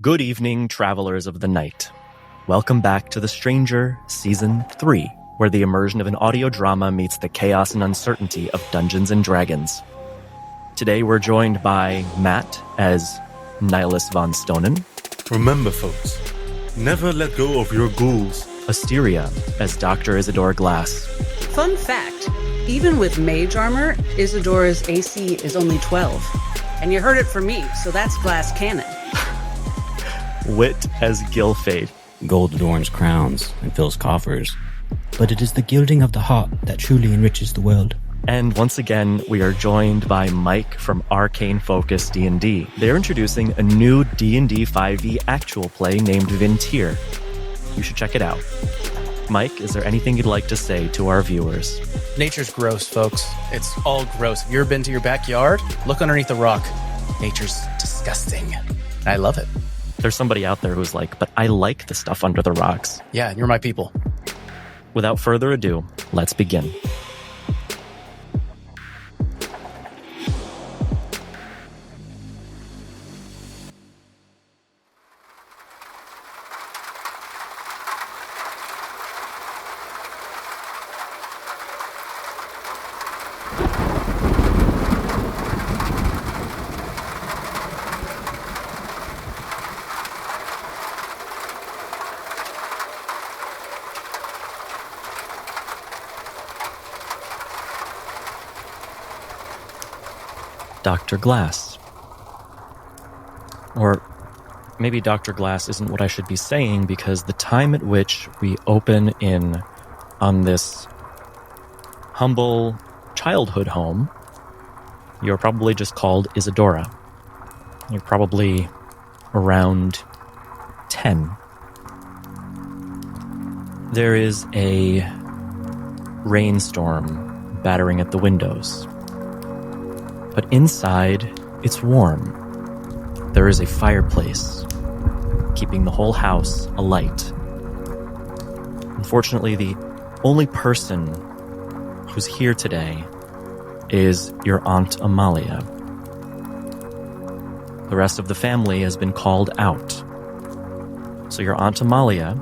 Good evening, travelers of the night. Welcome back to The Stranger, Season 3, where the immersion of an audio drama meets the chaos and uncertainty of Dungeons & Dragons. Today we're joined by Matt as Nihilus von Stonen. Remember, folks, never let go of your ghouls. Asteria as Dr. Isidore Glass. Fun fact, even with mage armor, Isidore's AC is only 12. And you heard it from me, so that's glass cannon. Wit as Gilfade. Gold adorns crowns and fills coffers, but it is the gilding of the heart that truly enriches the world. And once again, we are joined by Mike from Arcane Focus D&D. They're introducing a new D&D 5e actual play named Ventir. You should check it out. Mike, is there anything you'd like to say to our viewers? Nature's gross, folks. It's all gross. Have you ever been to your backyard? Look underneath the rock. Nature's disgusting. I love it. There's somebody out there who's like, but I like the stuff under the rocks. Yeah, you're my people. Without further ado, let's begin. Dr. Glass. Or maybe Dr. Glass isn't what I should be saying, because the time at which we open in on this humble childhood home, you're probably just called Isadora. You're probably around 10. There is a rainstorm battering at the windows. But inside, it's warm. There is a fireplace, keeping the whole house alight. Unfortunately, the only person who's here today is your Aunt Amalia. The rest of the family has been called out. So your Aunt Amalia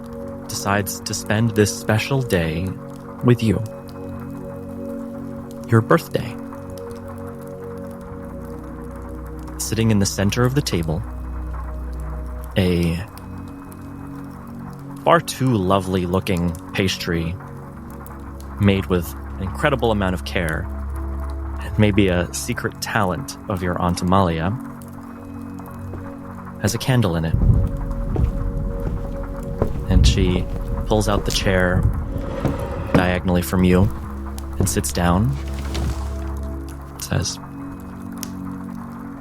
decides to spend this special day with you. Your birthday. Sitting in the center of the table, a far too lovely looking pastry made with an incredible amount of care, and maybe a secret talent of your Aunt Amalia, has a candle in it. And she pulls out the chair diagonally from you and sits down, says,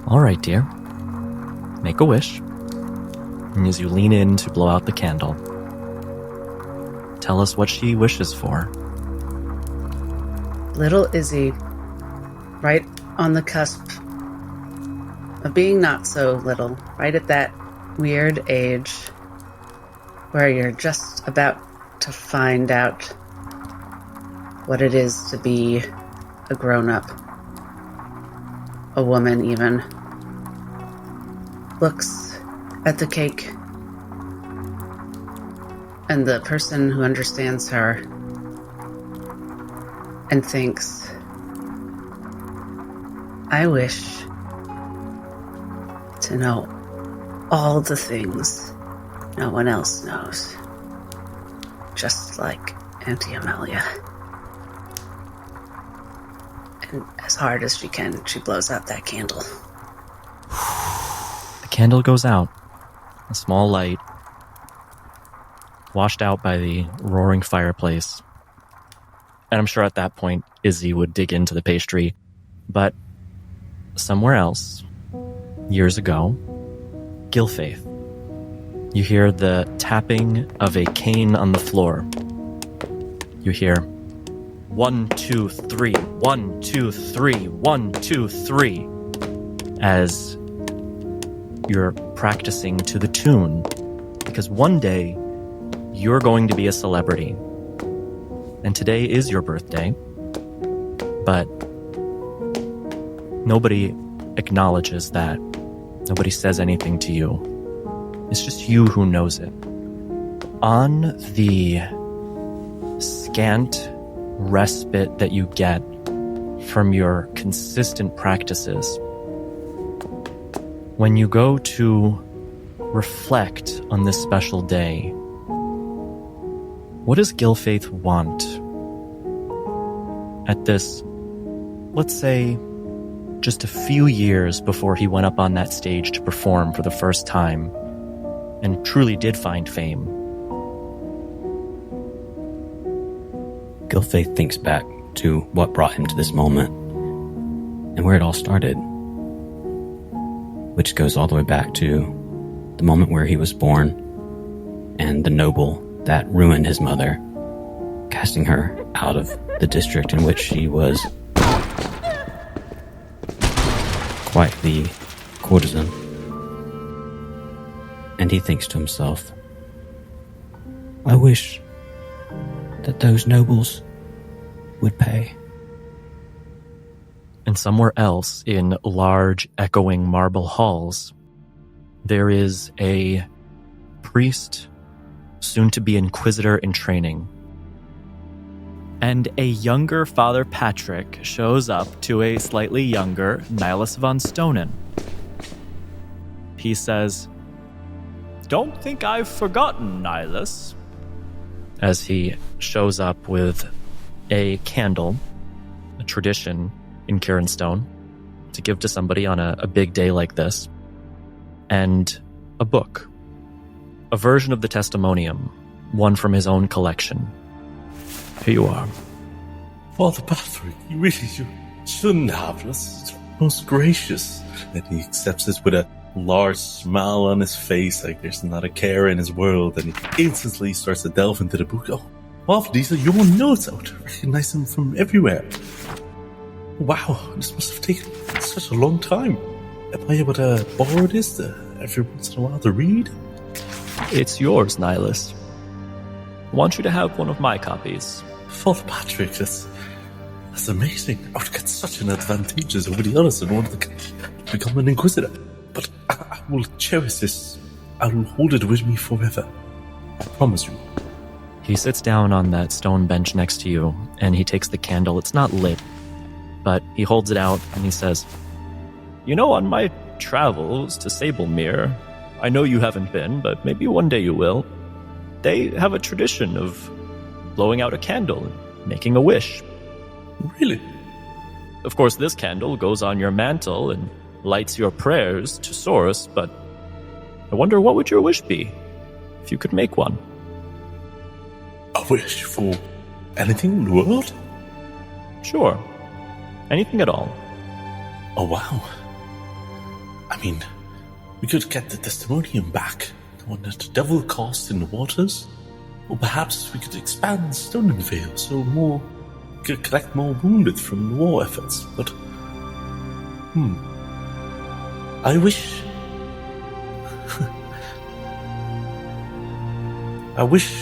"All right, dear. Make a wish." And as you lean in to blow out the candle, tell us what she wishes for. Little Izzy, right on the cusp of being not so little, right at that weird age where you're just about to find out what it is to be a grown-up, a woman even, looks at the cake and the person who understands her and thinks, I wish to know all the things no one else knows, just like Auntie Amalia. And as hard as she can, she blows out that candle. The candle goes out, a small light, washed out by the roaring fireplace. And I'm sure at that point, Izzy would dig into the pastry. But somewhere else, years ago, Gilfaith, you hear the tapping of a cane on the floor. You hear, 1, 2, 3, 1, 2, 3, 1, 2, 3, as you're practicing to the tune, because one day you're going to be a celebrity. And today is your birthday, but nobody acknowledges that. Nobody says anything to you. It's just you who knows it. On the scant respite that you get from your consistent practices, when you go to reflect on this special day, what does Gilfaith want at this, let's say, just a few years before he went up on that stage to perform for the first time and truly did find fame? Gilfaith thinks back to what brought him to this moment and where it all started, which goes all the way back to the moment where he was born and the noble that ruined his mother, casting her out of the district in which she was quite the courtesan. And he thinks to himself, I wish that those nobles would pay. And somewhere else, in large, echoing marble halls, there is a priest, soon-to-be inquisitor in training. And a younger Father Patrick shows up to a slightly younger Nihilus von Stonen. He says, "Don't think I've forgotten, Nihilus," as he shows up with a candle, a tradition in Kirinstone, to give to somebody on a big day like this, and a book, a version of the Testimonium, one from his own collection. Here you are. Father Patrick, you shouldn't have. That's most gracious. And he accepts this with a large smile on his face, like there's not a care in his world, and he instantly starts to delve into the book. Oh, wow, these are your notes. I would recognize them from everywhere. Wow, this must have taken such a long time. Am I able to borrow this every once in a while to read? It's yours, Nihilus. I want you to have one of my copies. Father Patrick, that's amazing. I would get such an advantage over the others in order to become an inquisitor. But I will cherish this. I will hold it with me forever. I promise you. He sits down on that stone bench next to you, and he takes the candle. It's not lit, but he holds it out, and he says, "You know, on my travels to Sablemere, I know you haven't been, but maybe one day you will, they have a tradition of blowing out a candle and making a wish. Really? Of course, this candle goes on your mantle and lights your prayers to Source, but I wonder what would your wish be if you could make one?" A wish for anything in the world? Sure. Anything at all. Oh, wow. I mean, we could get the Testimonium back, the one that the devil cast in the waters. Or perhaps we could expand Stoningvale so we could collect more wounded from the war efforts. But, I wish... I wish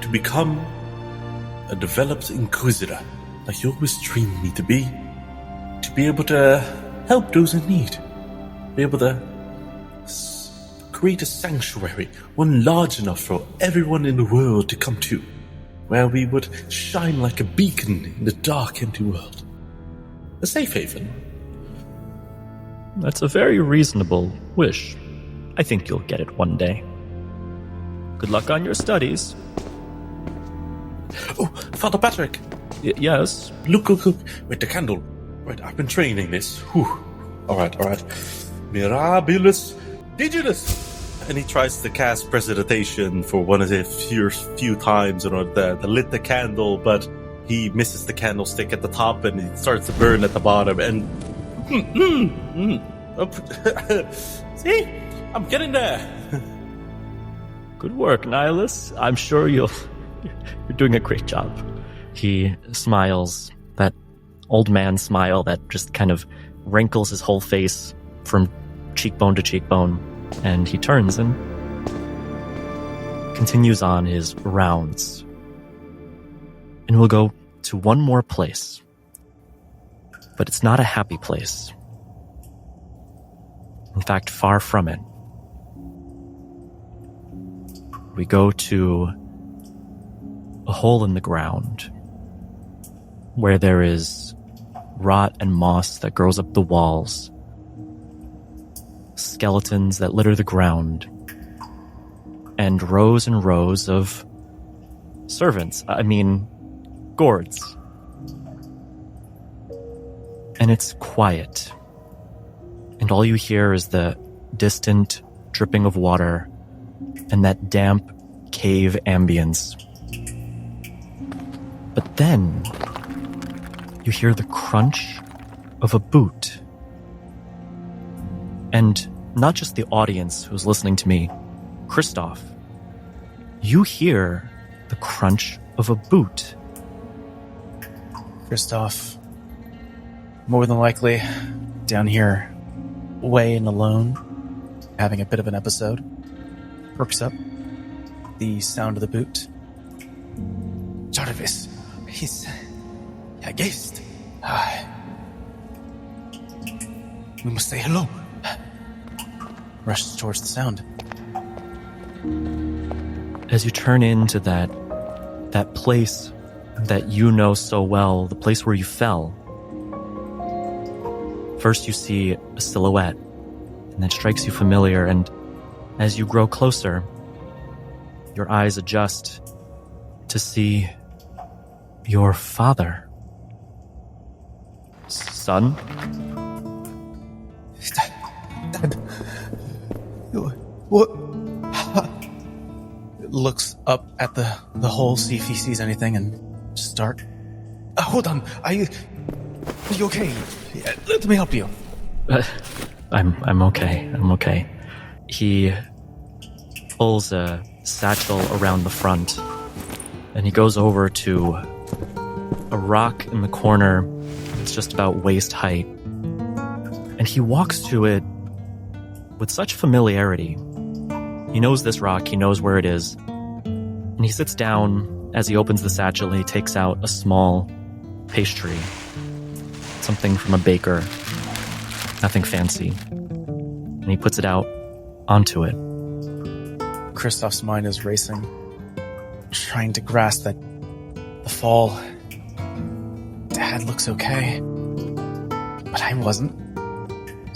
to become a developed inquisitor, like you always dreamed me to be. To be able to help those in need. Be able to create a sanctuary, one large enough for everyone in the world to come to, where we would shine like a beacon in the dark, empty world. A safe haven. That's a very reasonable wish. I think you'll get it one day. Good luck on your studies. Oh, Father Patrick! Yes? Look, with the candle. Right, I've been training this. Whew. Alright. Mirabilis Digitus! And he tries to cast Prestidigitation for one of the few times in order to lit the candle, but he misses the candlestick at the top and it starts to burn at the bottom, and... See? I'm getting there! Good work, Nihilus. I'm sure you're doing a great job. He smiles, that old man smile that just kind of wrinkles his whole face from cheekbone to cheekbone, and he turns and continues on his rounds. And we'll go to one more place. But it's not a happy place. In fact, far from it. we go to a hole in the ground where there is rot and moss that grows up the walls, skeletons that litter the ground, and rows of servants. Gourds. And it's quiet. And all you hear is the distant dripping of water and that damp cave ambience. But then you hear the crunch of a boot. And not just the audience who's listening to me, Christoph, you hear the crunch of a boot. Christoph, more than likely, down here, way and alone, having a bit of an episode, perks up. The sound of the boot. Jarvis, he's a guest. We must say hello. Rushes towards the sound. As you turn into that place that you know so well, the place where you fell, first you see a silhouette, and that strikes you familiar, and as you grow closer, your eyes adjust to see your father. Son? Dad. What? Looks up at the hole, see if he sees anything, and start. Hold on. Are you okay? Let me help you. I'm okay. I'm okay. He pulls a satchel around the front, and he goes over to a rock in the corner. It's just about waist height, and he walks to it with such familiarity. He knows this rock, he knows where it is, and he sits down. As he opens the satchel, he takes out a small pastry, something from a baker, nothing fancy, and he puts it out onto it. Christoph's mind is racing, trying to grasp that the fall. Dad looks okay, but I wasn't.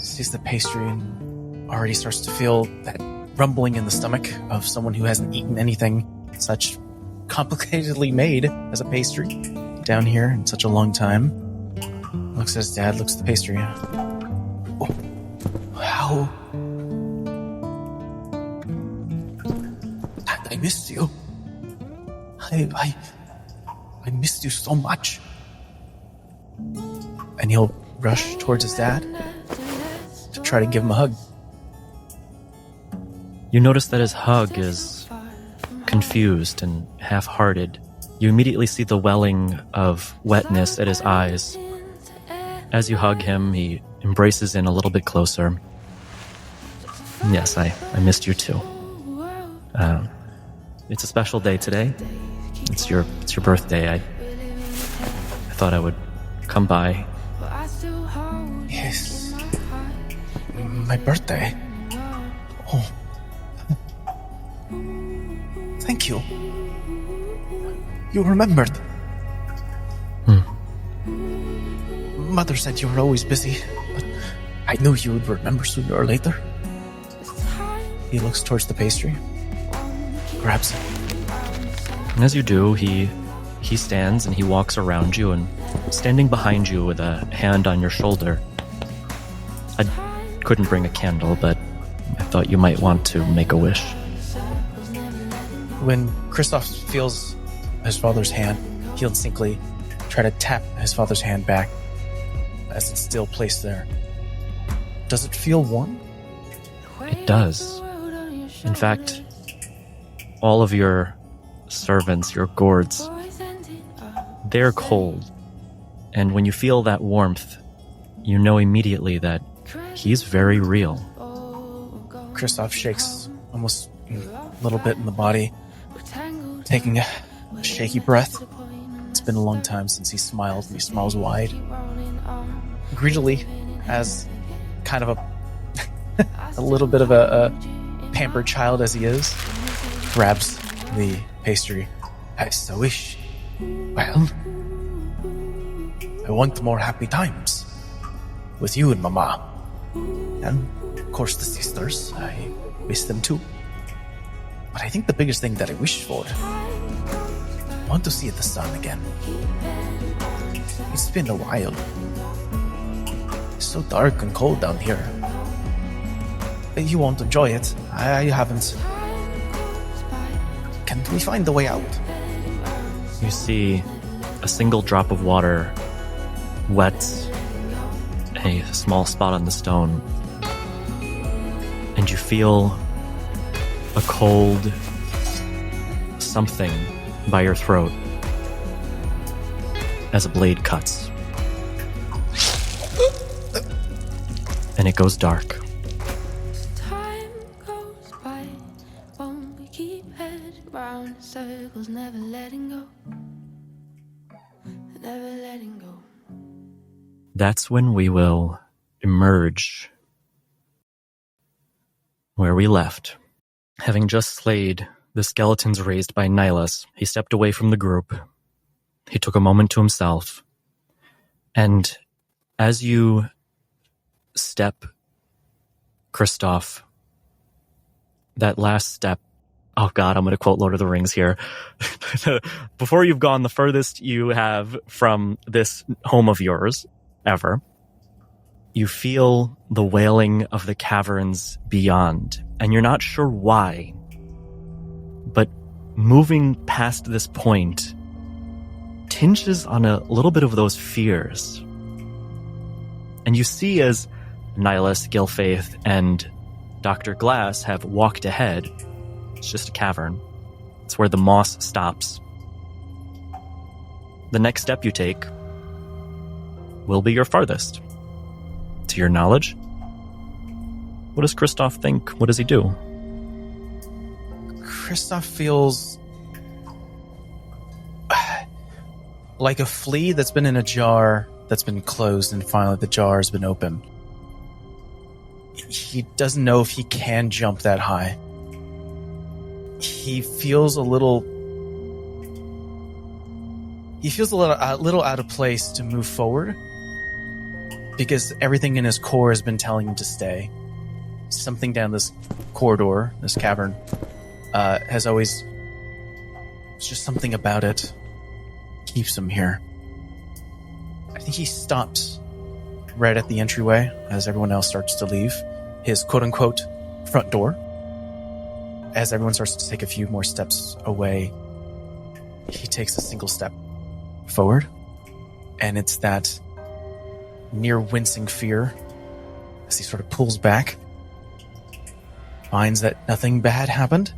Sees the pastry and already starts to feel that rumbling in the stomach of someone who hasn't eaten anything such complicatedly made as a pastry down here in such a long time. Looks at his dad, looks at the pastry. Oh, how? Dad, I missed you. I missed you so much. And he'll rush towards his dad to try to give him a hug. You notice that his hug is confused and half-hearted. You immediately see the welling of wetness at his eyes. As you hug him, he embraces in a little bit closer. Yes, I missed you too. It's a special day today. It's your birthday. I thought I would come by. Yes. My birthday. Oh. Thank you. You remembered. Mother said you were always busy, but I knew you would remember sooner or later. He looks towards the pastry, grabs it. And as you do, he stands and he walks around you, and standing behind you with a hand on your shoulder. I couldn't bring a candle, but I thought you might want to make a wish. When Christoph feels his father's hand, he'll instinctively try to tap his father's hand back as it's still placed there. Does it feel warm? It does. In fact, all of your servants, your gourds, they're cold. And when you feel that warmth, you know immediately that he's very real. Christoph shakes almost a little bit in the body, taking a shaky breath. It's been a long time since he smiled, and he smiles wide. Greedily, as kind of a little bit of a pampered child as he is, grabs the pastry. I so wish. Well, I want more happy times with you and Mama. And, of course, the sisters. I miss them too. But I think the biggest thing that I wish for, I want to see the sun again. It's been a while. It's so dark and cold down here. You won't enjoy it. I haven't. Can we find the way out? You see a single drop of water wets a small spot on the stone, and you feel a cold something by your throat as a blade cuts. And it goes dark. Time goes by, won't we keep heading round in circles, never letting go, never letting go. That's when we will emerge where we left. Having just slayed the skeletons raised by Nihilus, he stepped away from the group. He took a moment to himself. And as you step, Kristoff, that last step, oh God, I'm going to quote Lord of the Rings here. Before you've gone the furthest you have from this home of yours ever, you feel the wailing of the caverns beyond, and you're not sure why. But moving past this point tinges on a little bit of those fears. And you see as Nihilus, Gilfaith, and Dr. Glass have walked ahead. It's just a cavern. It's where the moss stops. The next step you take will be your farthest. To your knowledge, what does Kristoff think? What does he do? Kristoff feels like a flea that's been in a jar that's been closed, and finally the jar has been opened. He doesn't know if he can jump that high. He feels a little out of place to move forward, because everything in his core has been telling him to stay. Something down this corridor, this cavern, has always... It's just something about it keeps him here. I think he stops right at the entryway as everyone else starts to leave. His quote-unquote front door. As everyone starts to take a few more steps away, he takes a single step forward. And it's that near wincing fear as he sort of pulls back, finds that nothing bad happened.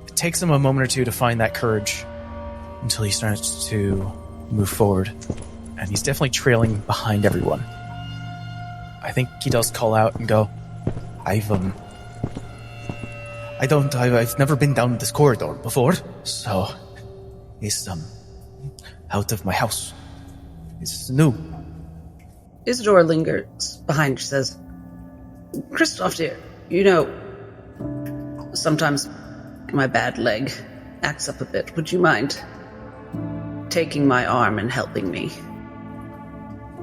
It takes him a moment or two to find that courage until he starts to move forward, and he's definitely trailing behind everyone. I think he does call out and go, I've never been down this corridor before, so it's out of my house. It's new. Isidore lingers behind, says, Kristoff dear, you know, sometimes my bad leg acts up a bit. Would you mind taking my arm and helping me?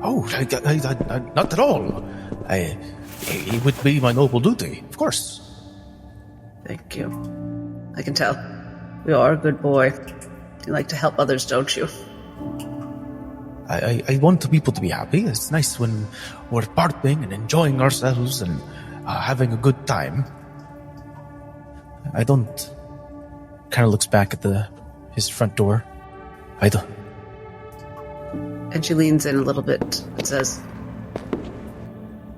Oh, not at all. It would be my noble duty, of course. Thank you. I can tell. You are a good boy. You like to help others, don't you? I want people to be happy. It's nice when we're partying and enjoying ourselves and having a good time. I don't... Kind of looks back at his front door. I don't... And she leans in a little bit and says,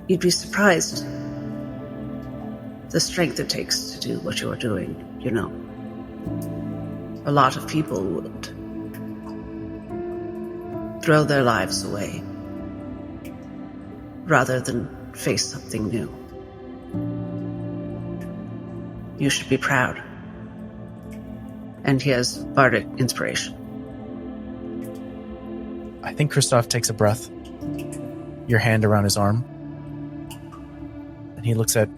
you'd be surprised the strength it takes to do what you're doing, you know. A lot of people would throw their lives away rather than face something new. You should be proud. And he has bardic inspiration. I think Kristoff takes a breath, your hand around his arm, and he looks at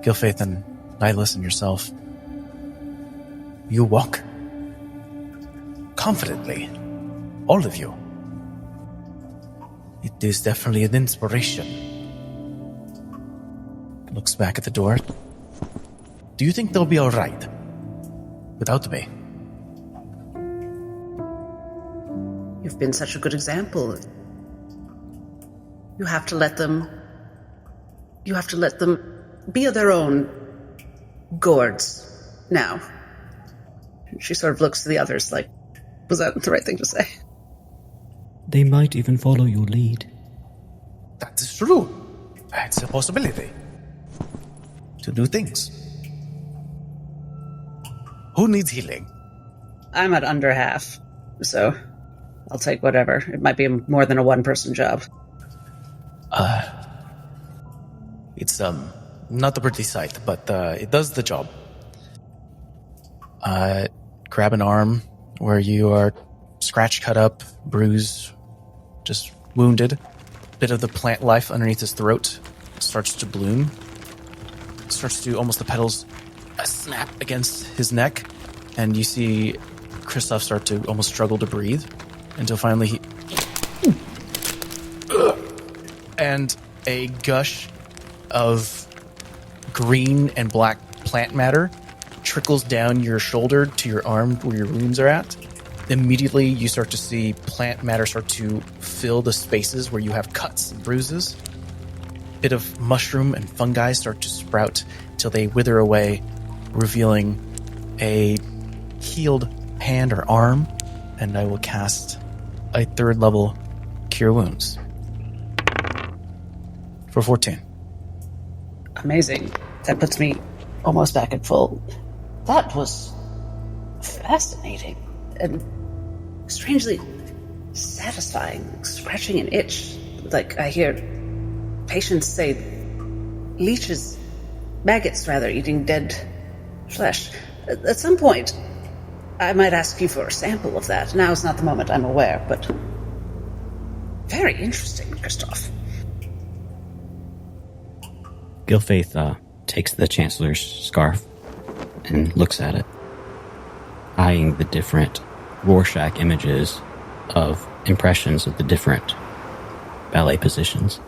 Gilfaith and Nihilus and yourself. You walk confidently. All of you. It is definitely an inspiration. Looks back at the door. Do you think they'll be alright without me? You've been such a good example. You have to let them be of their own gourds now. She sort of looks to the others like, was that the right thing to say? They might even follow your lead. That is true. It's a possibility to do things. Who needs healing? I'm at under half, so I'll take whatever. It might be more than a one-person job. It's not a pretty sight, but it does the job. Grab an arm where you are scratched, cut up, bruised, just wounded. Bit of the plant life underneath his throat starts to bloom. Starts to almost the petals snap against his neck, and you see Kristoff start to almost struggle to breathe until finally he... And a gush of green and black plant matter trickles down your shoulder to your arm where your wounds are at. Immediately, you start to see plant matter start to fill the spaces where you have cuts and bruises. Bit of mushroom and fungi start to sprout till they wither away, revealing a healed hand or arm, and I will cast a 3rd level Cure Wounds for 14. Amazing. That puts me almost back at full. That was fascinating and strangely satisfying. Scratching an itch. Like I hear patients say maggots rather, eating dead flesh. At some point, I might ask you for a sample of that. Now is not the moment, I'm aware, but very interesting, Kristoff. Gilfaith takes the Chancellor's scarf and looks at it, eyeing the different Rorschach images of impressions of the different ballet positions,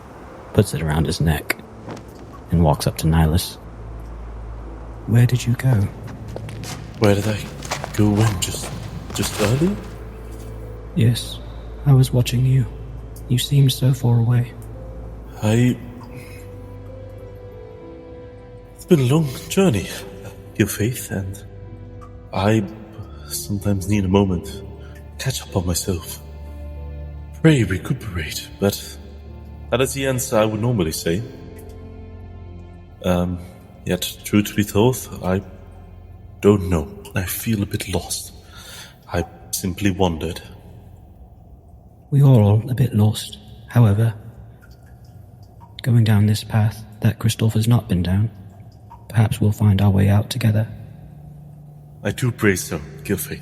puts it around his neck, and walks up to Nihilus. Where did you go? Where did I go when? Just earlier? Yes, I was watching you. You seemed so far away. It's been a long journey, Gilfaith, and I sometimes need a moment to catch up on myself. Pray, recuperate, but that is the answer I would normally say. Yet, true to be told, I don't know. I feel a bit lost. I simply wandered. We are all a bit lost. However, going down this path that Kristoff has not been down, perhaps we'll find our way out together. I do pray so, Gilfaith.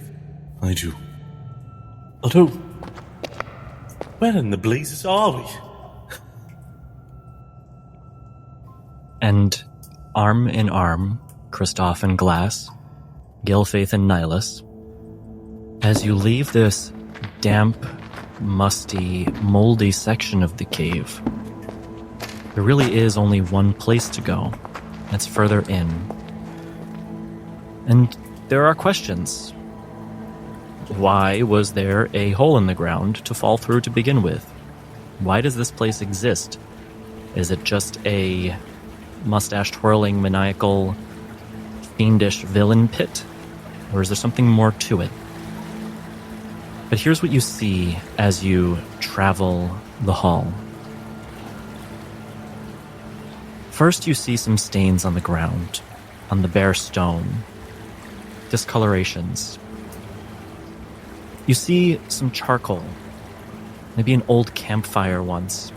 I do. Although, where in the blazes are we? And arm in arm, Kristoff and Glass, Gilfaith and Nihilus, as you leave this damp, musty, moldy section of the cave, there really is only one place to go. It's further in. And there are questions. Why was there a hole in the ground to fall through to begin with? Why does this place exist? Is it just a mustache-twirling, maniacal, fiendish villain pit? Or is there something more to it? But here's what you see as you travel the hall. First, you see some stains on the ground, on the bare stone. Discolorations. You see some charcoal, maybe an old campfire once.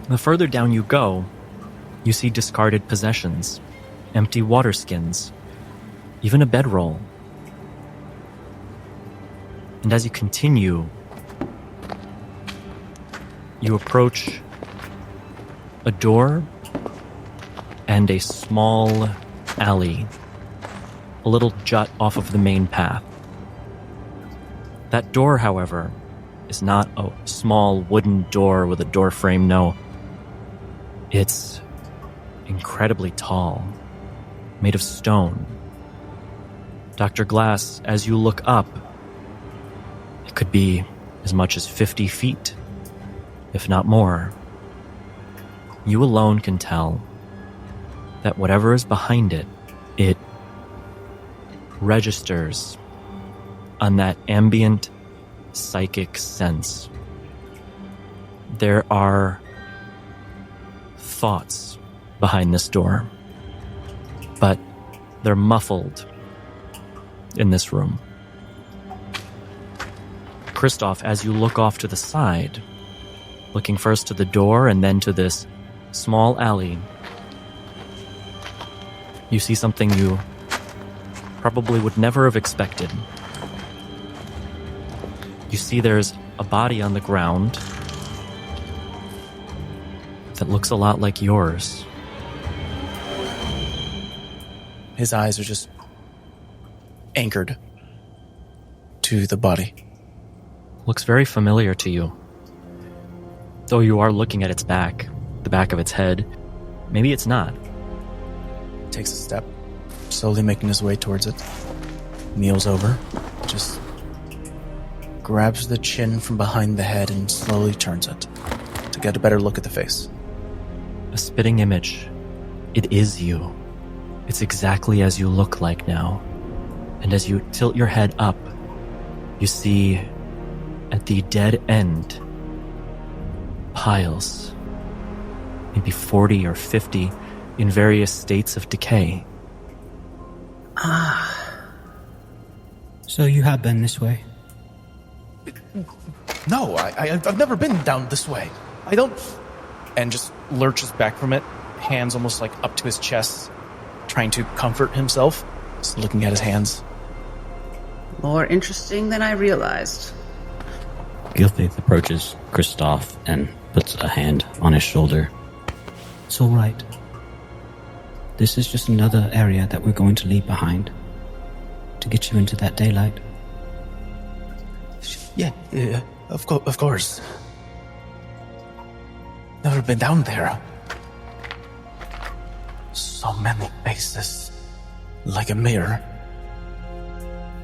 The further down you go, you see discarded possessions, empty water skins, even a bedroll. And as you continue, you approach a door and a small alley a little jut off of the main path. That door, however, is not a small wooden door with a door frame, no. It's incredibly tall, made of stone. Dr. Glass, as you look up, it could be as much as 50 feet, if not more. You alone can tell that whatever is behind it, it registers on that ambient psychic sense. There are thoughts behind this door, but they're muffled in this room. Kristoff, as you look off to the side, looking first to the door and then to this small alley, you see something you probably would never have expected. You see there's a body on the ground that looks a lot like yours. His eyes are just anchored to the body. Looks very familiar to you. Though you are looking at its back, the back of its head, maybe it's not. Takes a step, slowly making his way towards it. Kneels over, just grabs the chin from behind the head and slowly turns it to get a better look at the face. A spitting image. It is you. It's exactly as you look like now. And as you tilt your head up, you see at the dead end piles, maybe 40 or 50 in various states of decay. So you have been this way? No, I've never been down this way. I don't... And just lurches back from it, hands almost like up to his chest, trying to comfort himself, just looking at his hands. More interesting than I realized. Gilfaith approaches Kristoff and puts a hand on his shoulder. It's all right. This is just another area that we're going to leave behind to get you into that daylight. Yeah, of course. Never been down there. So many faces, like a mirror.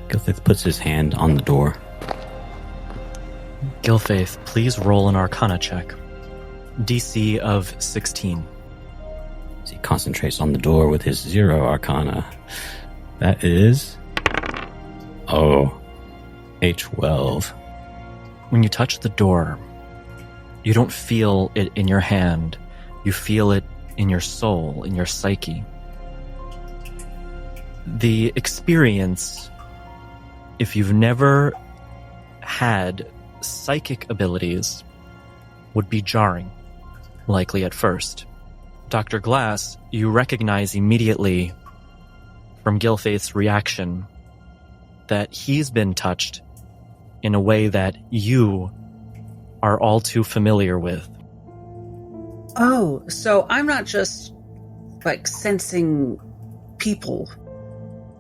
Gilfaith puts his hand on the door. Gilfaith, please roll an Arcana check. DC of 16. As he concentrates on the door with his 0 Arcana. That is... a 12. When you touch the door, you don't feel it in your hand. You feel it in your soul, in your psyche. The experience, if you've never had psychic abilities, would be jarring, likely at first. Dr. Glass, you recognize immediately from Gilfaith's reaction that he's been touched in a way that you are all too familiar with. Oh, so I'm not just, like, sensing people.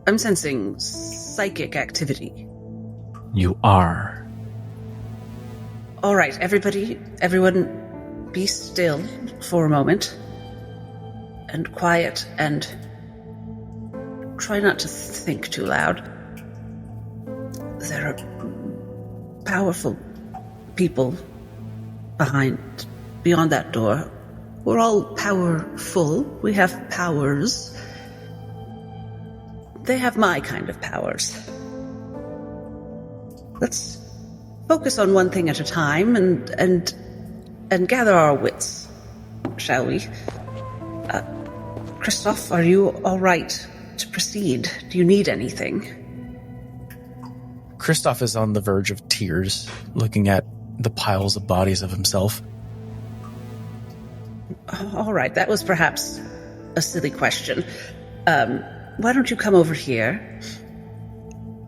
I'm sensing psychic activity. You are. All right, everyone be still for a moment. And quiet, and try not to think too loud. There are powerful people beyond that door. We're all powerful. We have powers. They have my kind of powers. Let's focus on one thing at a time and gather our wits, shall we? Kristoff, are you all right to proceed? Do you need anything? Kristoff is on the verge of tears, looking at the piles of bodies of himself. All right, that was perhaps a silly question. Why don't you come over here?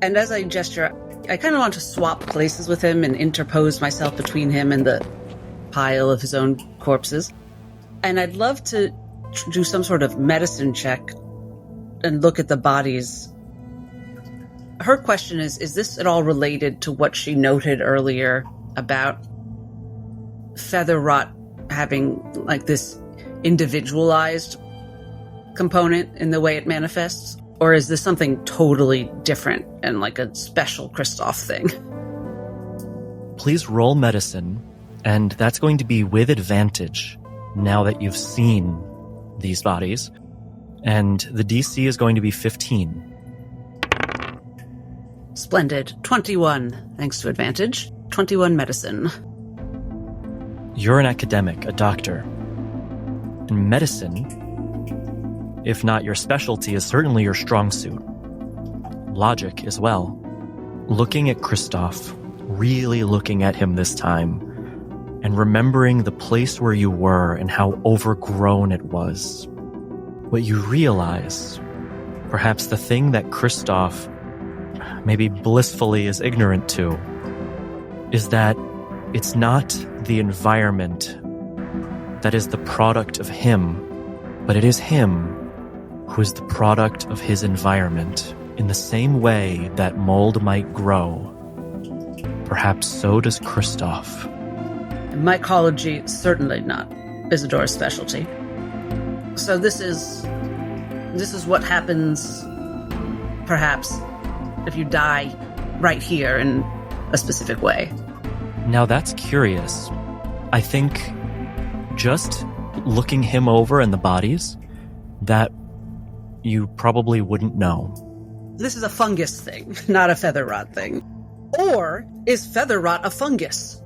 And as I gesture, I kind of want to swap places with him and interpose myself between him and the pile of his own corpses. And I'd love to do some sort of medicine check and look at the bodies her question is this at all related to what she noted earlier about feather rot having like this individualized component in the way it manifests? Or is this something totally different and like a special Kristoff thing? Please roll medicine, and that's going to be with advantage now that you've seen these bodies. And the DC is going to be 15. Splendid. 21, thanks to advantage. 21 medicine. You're an academic, a doctor. And medicine, if not your specialty, is certainly your strong suit. Logic as well. Looking at Kristoff, really looking at him this time, and remembering the place where you were and how overgrown it was. What you realize, perhaps the thing that Kristoff maybe blissfully is ignorant to, is that it's not the environment that is the product of him, but it is him who is the product of his environment. In the same way that mold might grow, perhaps so does Kristoff. Mycology, certainly not Isidore's specialty. So this is what happens, perhaps, if you die right here in a specific way. Now that's curious. I think just looking him over and the bodies, that you probably wouldn't know. This is a fungus thing, not a feather rot thing. Or is feather rot a fungus?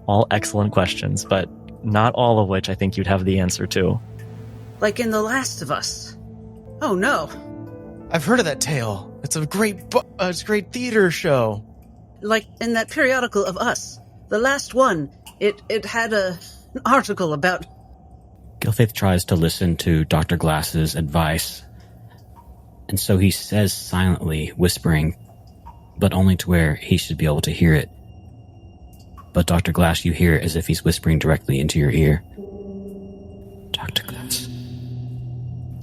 All excellent questions, but not all of which I think you'd have the answer to. Like in The Last of Us. Oh no. I've heard of that tale. It's a great great theater show. Like in that periodical of Us, the last one, it had an article about... Gilfaith tries to listen to Dr. Glass's advice, and so he says silently, whispering, but only to where he should be able to hear it. But Dr. Glass, you hear it as if he's whispering directly into your ear. Dr. Glass,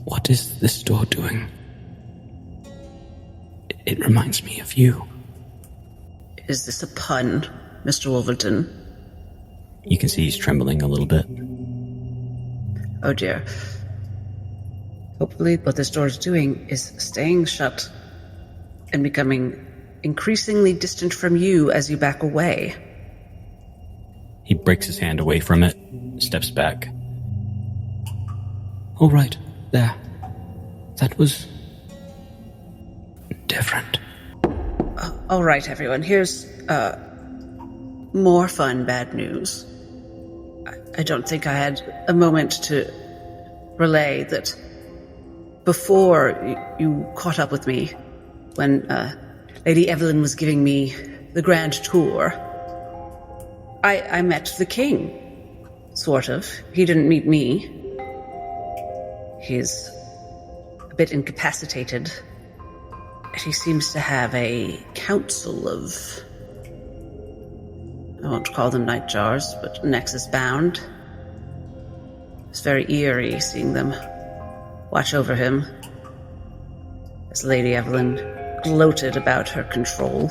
what is this door doing? It reminds me of you. Is this a pun, Mr. Wolverton? You can see he's trembling a little bit. Oh dear. Hopefully what this door is doing is staying shut and becoming increasingly distant from you as you back away. He breaks his hand away from it, steps back. All right, there. That was... different. All right, everyone. Here's more fun bad news. I don't think I had a moment to relay that before you caught up with me, when Lady Evelyn was giving me the grand tour, I met the king, sort of. He didn't meet me. He's a bit incapacitated. He seems to have a council of, I won't call them nightjars, but nexus bound. It's very eerie seeing them watch over him as Lady Evelyn gloated about her control.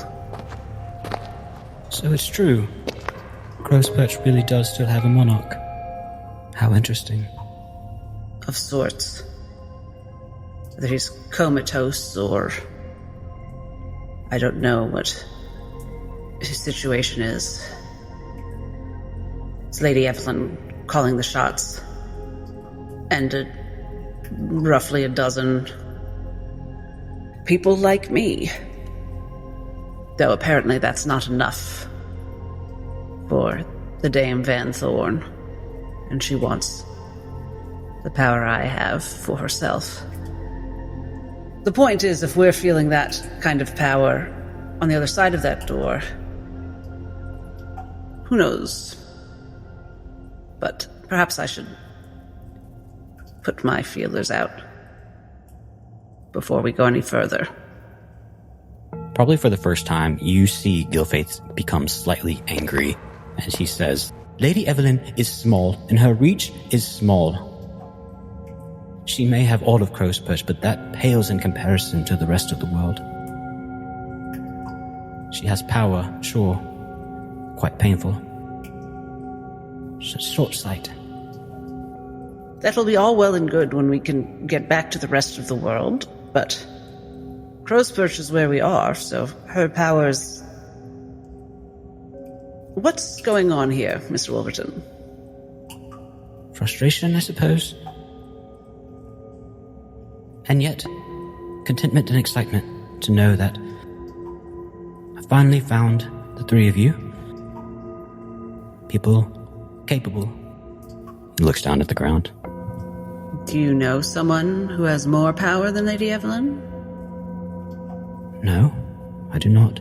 So it's true. Crowsperch really does still have a monarch. How interesting. Of sorts. Whether he's comatose or... I don't know what his situation is. It's Lady Evelyn calling the shots. And roughly a dozen people like me. Though apparently that's not enough for the Dame Van Thorn. And she wants the power I have for herself. The point is, if we're feeling that kind of power on the other side of that door, who knows? But perhaps I should put my feelers out before we go any further. Probably for the first time, you see Gilfaith become slightly angry as he says, Lady Evelyn is small, and her reach is small. She may have all of Crowsperch, but that pales in comparison to the rest of the world. She has power, sure. Quite painful. Short sight. That'll be all well and good when we can get back to the rest of the world, but Crow's Perch is where we are, so her powers... What's going on here, Mr. Wolverton? Frustration, I suppose. And yet, contentment and excitement to know that I finally found the three of you. People capable. He looks down at the ground. Do you know someone who has more power than Lady Evelyn? No, I do not.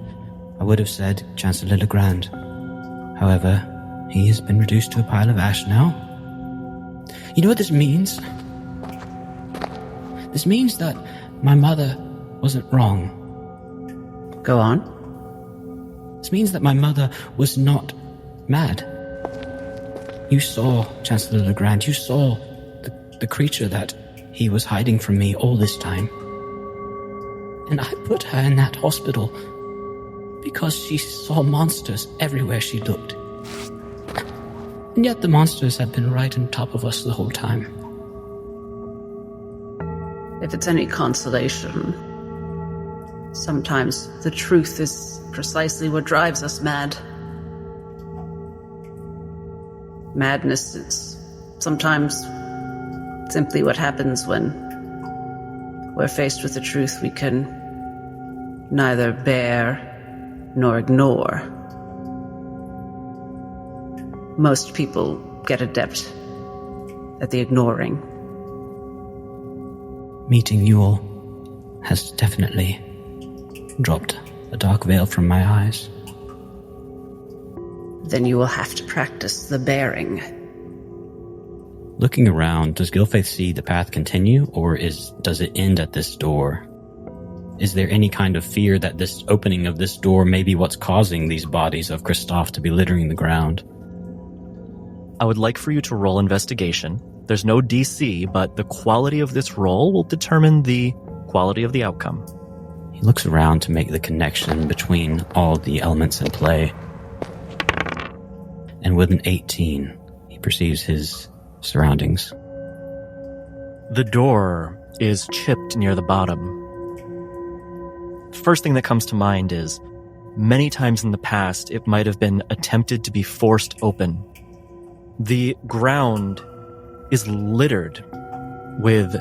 I would have said Chancellor Legrand. However, he has been reduced to a pile of ash now. You know what this means? This means that my mother wasn't wrong. Go on. This means that my mother was not mad. You saw Chancellor Legrand. You saw the creature that he was hiding from me all this time. And I put her in that hospital because she saw monsters everywhere she looked. And yet the monsters had been right on top of us the whole time. If it's any consolation, sometimes the truth is precisely what drives us mad. Madness is sometimes simply what happens when we're faced with the truth we can neither bear nor ignore. Most people get adept at the ignoring. Meeting you all has definitely dropped a dark veil from my eyes. Then you will have to practice the bearing. Looking around, does Gilfaith see the path continue, or does it end at this door? Is there any kind of fear that this opening of this door may be what's causing these bodies of Christophe to be littering the ground? I would like for you to roll investigation. There's no DC, but the quality of this roll will determine the quality of the outcome. He looks around to make the connection between all the elements in play. And with an 18, he perceives his surroundings. The door is chipped near the bottom. The first thing that comes to mind is, many times in the past, it might have been attempted to be forced open. The ground is littered with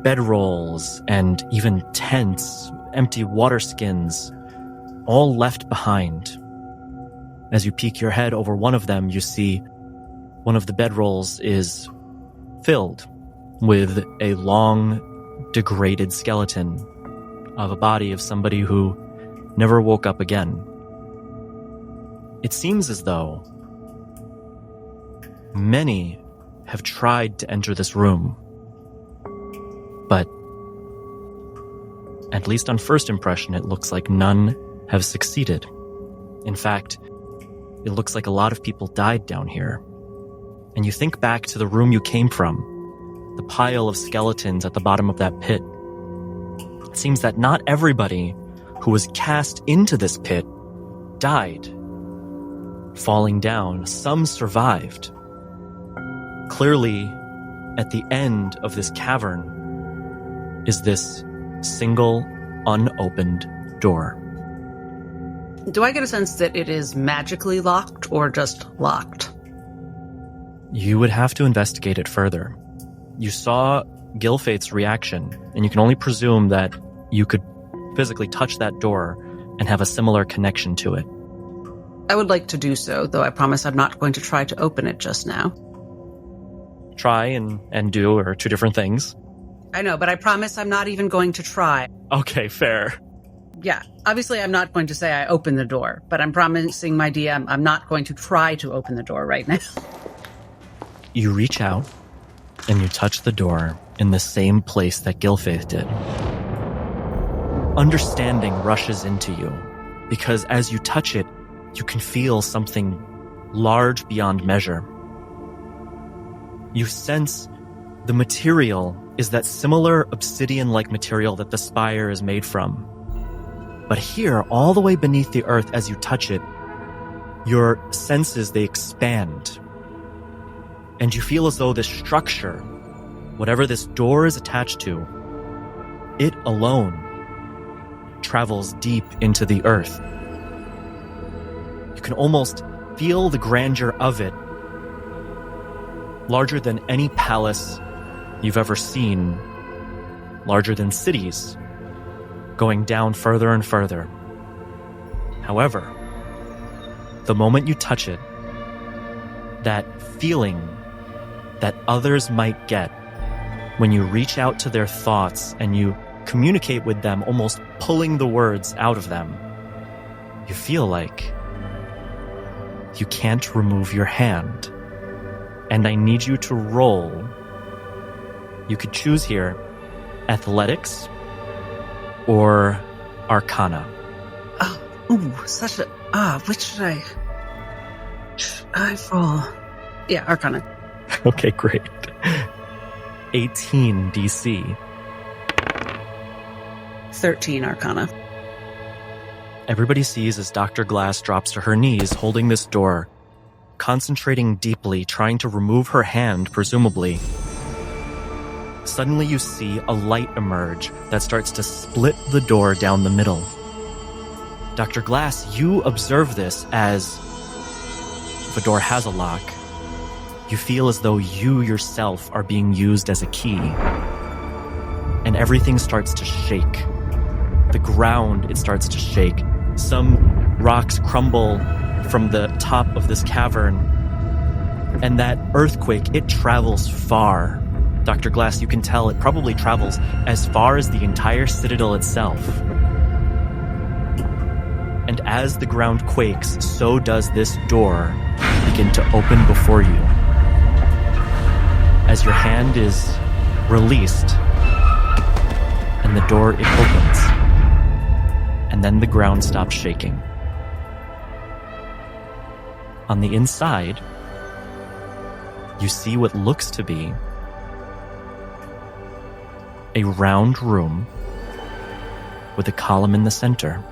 bedrolls and even tents, empty water skins, all left behind. As you peek your head over one of them, you see one of the bedrolls is filled with a long, degraded skeleton of a body of somebody who never woke up again. It seems as though many have tried to enter this room, but at least on first impression, it looks like none have succeeded. In fact, it looks like a lot of people died down here. And you think back to the room you came from, the pile of skeletons at the bottom of that pit. It seems that not everybody who was cast into this pit died. Falling down, some survived. Clearly, at the end of this cavern is this single, unopened door. Do I get a sense that it is magically locked or just locked? You would have to investigate it further. You saw Gilfaith's reaction, and you can only presume that you could physically touch that door and have a similar connection to it. I would like to do so, though I promise I'm not going to try to open it just now. Try and do are two different things. I know, but I promise I'm not even going to try. Okay, fair. Yeah, obviously I'm not going to say I open the door, but I'm promising my DM I'm not going to try to open the door right now. You reach out and you touch the door in the same place that Gilfaith did. Understanding rushes into you, because as you touch it, you can feel something large beyond measure. You sense the material is that similar obsidian-like material that the spire is made from. But here, all the way beneath the earth, as you touch it, your senses, they expand. And you feel as though this structure, whatever this door is attached to, it alone travels deep into the earth. You can almost feel the grandeur of it, larger than any palace you've ever seen, larger than cities, going down further and further. However, the moment you touch it, that feeling that others might get when you reach out to their thoughts and you communicate with them, almost pulling the words out of them, you feel like you can't remove your hand. And I need you to roll. You could choose here athletics or arcana. Oh, which should I roll? Yeah, arcana. Okay, great. 18 DC. 13 arcana. Everybody sees as Dr. Glass drops to her knees holding this door, concentrating deeply, trying to remove her hand, presumably. Suddenly you see a light emerge that starts to split the door down the middle. Dr. Glass, you observe this as, if a door has a lock, you feel as though you yourself are being used as a key. And everything starts to shake. The ground, it starts to shake. Some rocks crumble from the top of this cavern. And that earthquake, it travels far. Dr. Glass, you can tell it probably travels as far as the entire citadel itself. And as the ground quakes, so does this door begin to open before you. As your hand is released, and the door, it opens. And then the ground stops shaking. On the inside, you see what looks to be a round room with a column in the center.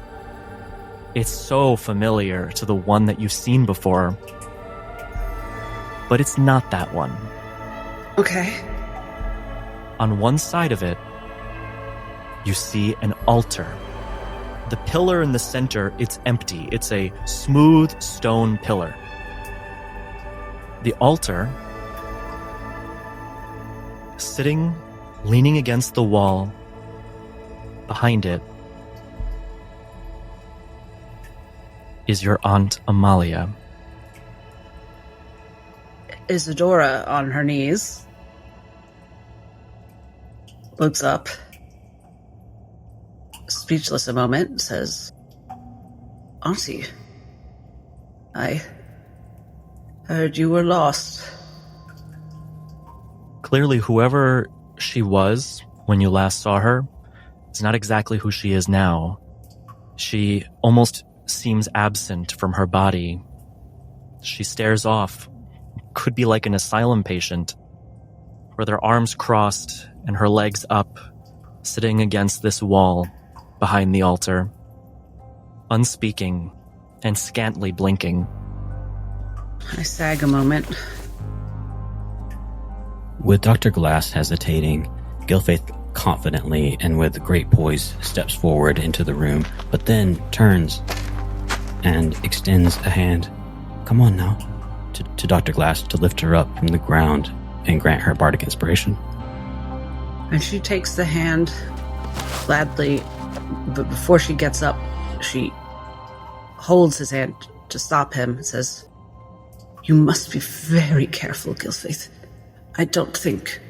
It's so familiar to the one that you've seen before, but it's not that one. Okay. On one side of it, you see an altar. The pillar in the center, it's empty. It's a smooth stone pillar. The altar, sitting, leaning against the wall, behind it, is your Aunt Amalia. Isadora on her knees looks up, speechless a moment, says, "Auntie, I heard you were lost." Clearly, whoever she was when you last saw her is not exactly who she is now. She almost seems absent from her body. She stares off, could be like an asylum patient, with her arms crossed and her legs up, sitting against this wall behind the altar, unspeaking and scantly blinking. I sag a moment. With Dr. Glass hesitating, Gilfaith confidently and with great poise steps forward into the room, but then turns and extends a hand, "Come on now," to Dr. Glass to lift her up from the ground and grant her bardic inspiration. And she takes the hand gladly, but before she gets up, she holds his hand to stop him and says, "You must be very careful, Gilfaith. I don't think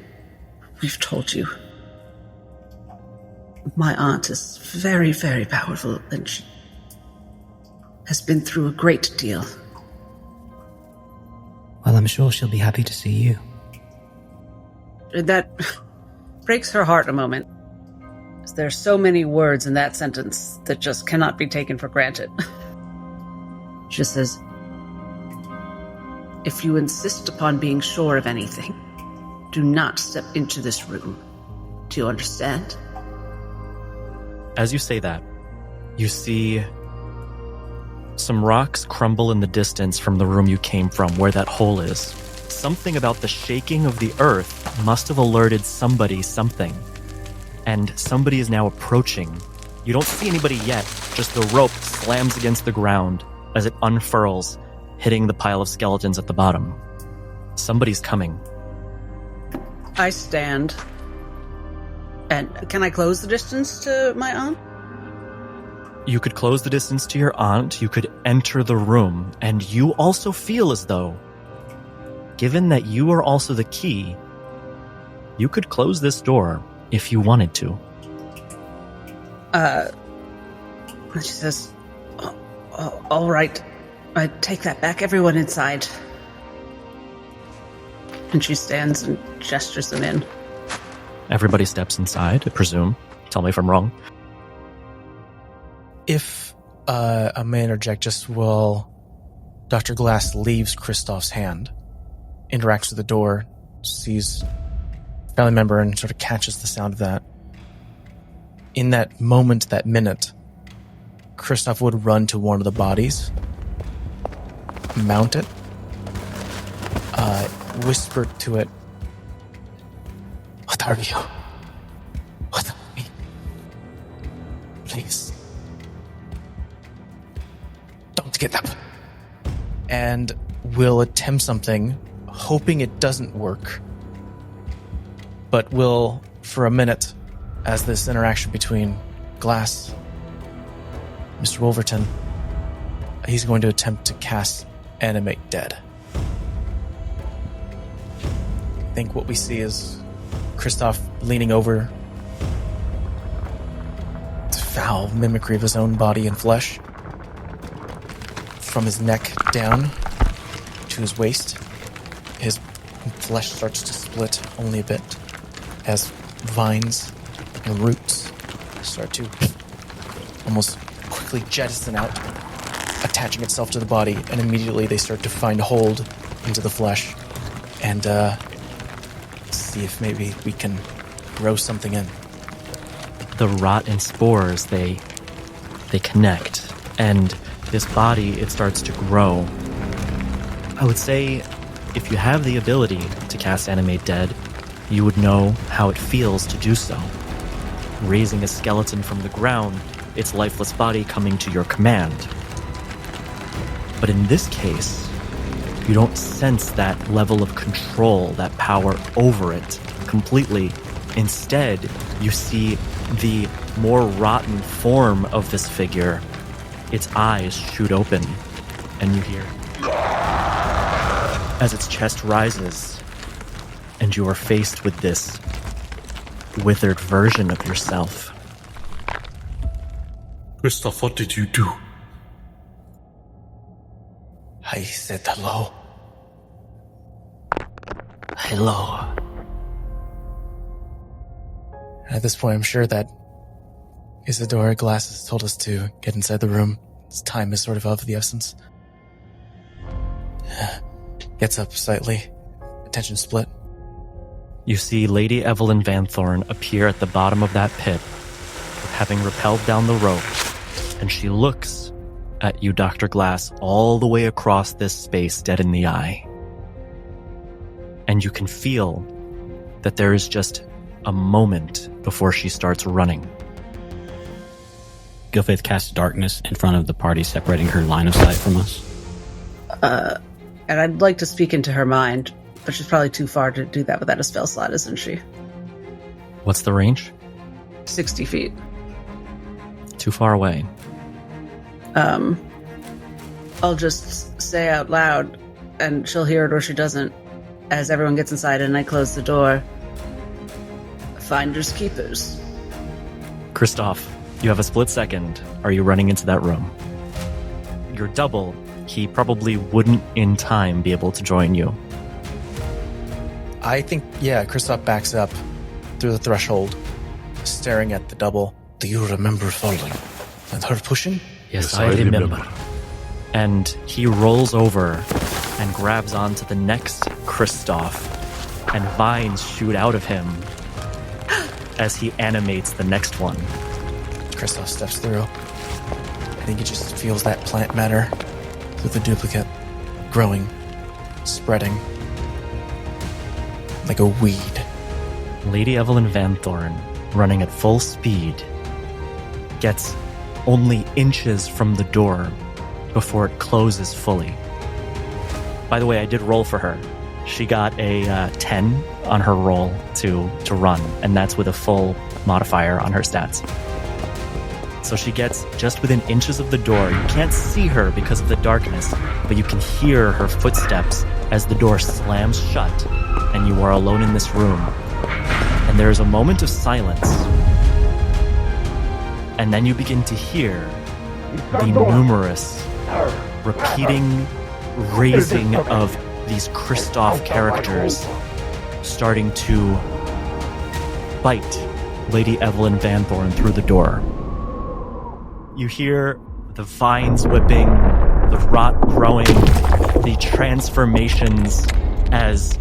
we've told you. My aunt is very, very powerful, and she has been through a great deal." Well, I'm sure she'll be happy to see you. That breaks her heart a moment. There are so many words in that sentence that just cannot be taken for granted. She says, "If you insist upon being sure of anything, do not step into this room. Do you understand?" As you say that, You see some rocks crumble in the distance from the room you came from, where that hole is. Something about the shaking of the earth must have alerted somebody something. And somebody is now approaching. You don't see anybody yet, just the rope slams against the ground as it unfurls, hitting the pile of skeletons at the bottom. Somebody's coming. I stand. And can I close the distance to my aunt? You could close the distance to your aunt, you could enter the room, and you also feel as though, given that you are also the key, you could close this door if you wanted to. And she says, all right, I take that back, everyone inside. And she stands and gestures them in. Everybody steps inside, I presume. Tell me if I'm wrong. If I may interject, just while Dr. Glass leaves Kristoff's hand, interacts with the door, sees a family member, and sort of catches the sound of that. In that moment, that minute, Kristoff would run to one of the bodies, mount it, whisper to it, "What are you? What are we? Please, don't get up." And will attempt something, hoping it doesn't work, but will, for a minute, as this interaction between Glass, Mr. Wolverton, he's going to attempt to cast Animate Dead. I think what we see is Kristoff leaning over, foul mimicry of his own body and flesh, from his neck down to his waist. His flesh starts to split only a bit as vines and roots start to almost quickly jettison out, attaching itself to the body, and immediately they start to find hold into the flesh and see if maybe we can grow something in. The rot and spores, they connect, and this body, it starts to grow. I would say if you have the ability to cast Animate Dead, you would know how it feels to do so. Raising a skeleton from the ground, its lifeless body coming to your command. But in this case, you don't sense that level of control, that power over it completely. Instead, you see the more rotten form of this figure. Its eyes shoot open, and you hear as its chest rises, and you are faced with this withered version of yourself. Kristoff, what did you do? I said hello. Hello. At this point, I'm sure that Isadora Glass has told us to get inside the room. This time is sort of the essence. Gets up slightly, attention split. You see Lady Evelyn Vanthorne appear at the bottom of that pit, having rappelled down the rope, and she looks at you, Dr. Glass, all the way across this space, dead in the eye. And you can feel that there is just a moment before she starts running. Gilfaith casts darkness in front of the party, separating her line of sight from us. And I'd like to speak into her mind, but she's probably too far to do that without a spell slot, isn't she? What's the range? 60 feet. Too far away. I'll just say out loud, and she'll hear it or she doesn't, as everyone gets inside and I close the door. Finders keepers. Kristoff, you have a split second. Are you running into that room? Your double, he probably wouldn't in time be able to join you. I think, Kristoff backs up through the threshold, staring at the double. Do you remember falling and her pushing? Yes, I remember. And he rolls over and grabs onto the next Kristoff, and vines shoot out of him as he animates the next one. Kristoff steps through. I think he just feels that plant matter through the duplicate, growing, spreading, like a weed. Lady Evelyn Van Thorn, running at full speed, gets only inches from the door before it closes fully. By the way, I did roll for her. She got a 10 on her roll to run, and that's with a full modifier on her stats. So she gets just within inches of the door. You can't see her because of the darkness, but you can hear her footsteps as the door slams shut, and you are alone in this room. And there is a moment of silence, and then you begin to hear the numerous repeating raising of these Kristoff characters starting to bite Lady Evelyn Van Thorn through the door. You hear the vines whipping, the rot growing, the transformations as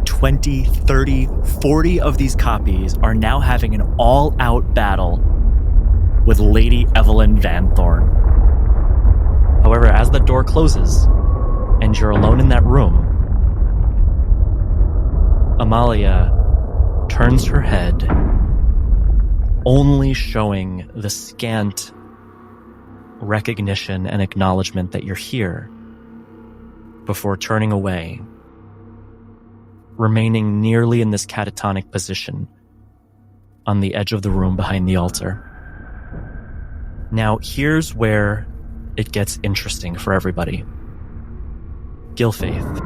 20, 30, 40 of these copies are now having an all-out battle with Lady Evelyn Van Thorn. However, as the door closes and you're alone in that room, Amalia turns her head, only showing the scant recognition and acknowledgement that you're here, before turning away, remaining nearly in this catatonic position on the edge of the room behind the altar. Now, here's where it gets interesting for everybody. Gilfaith,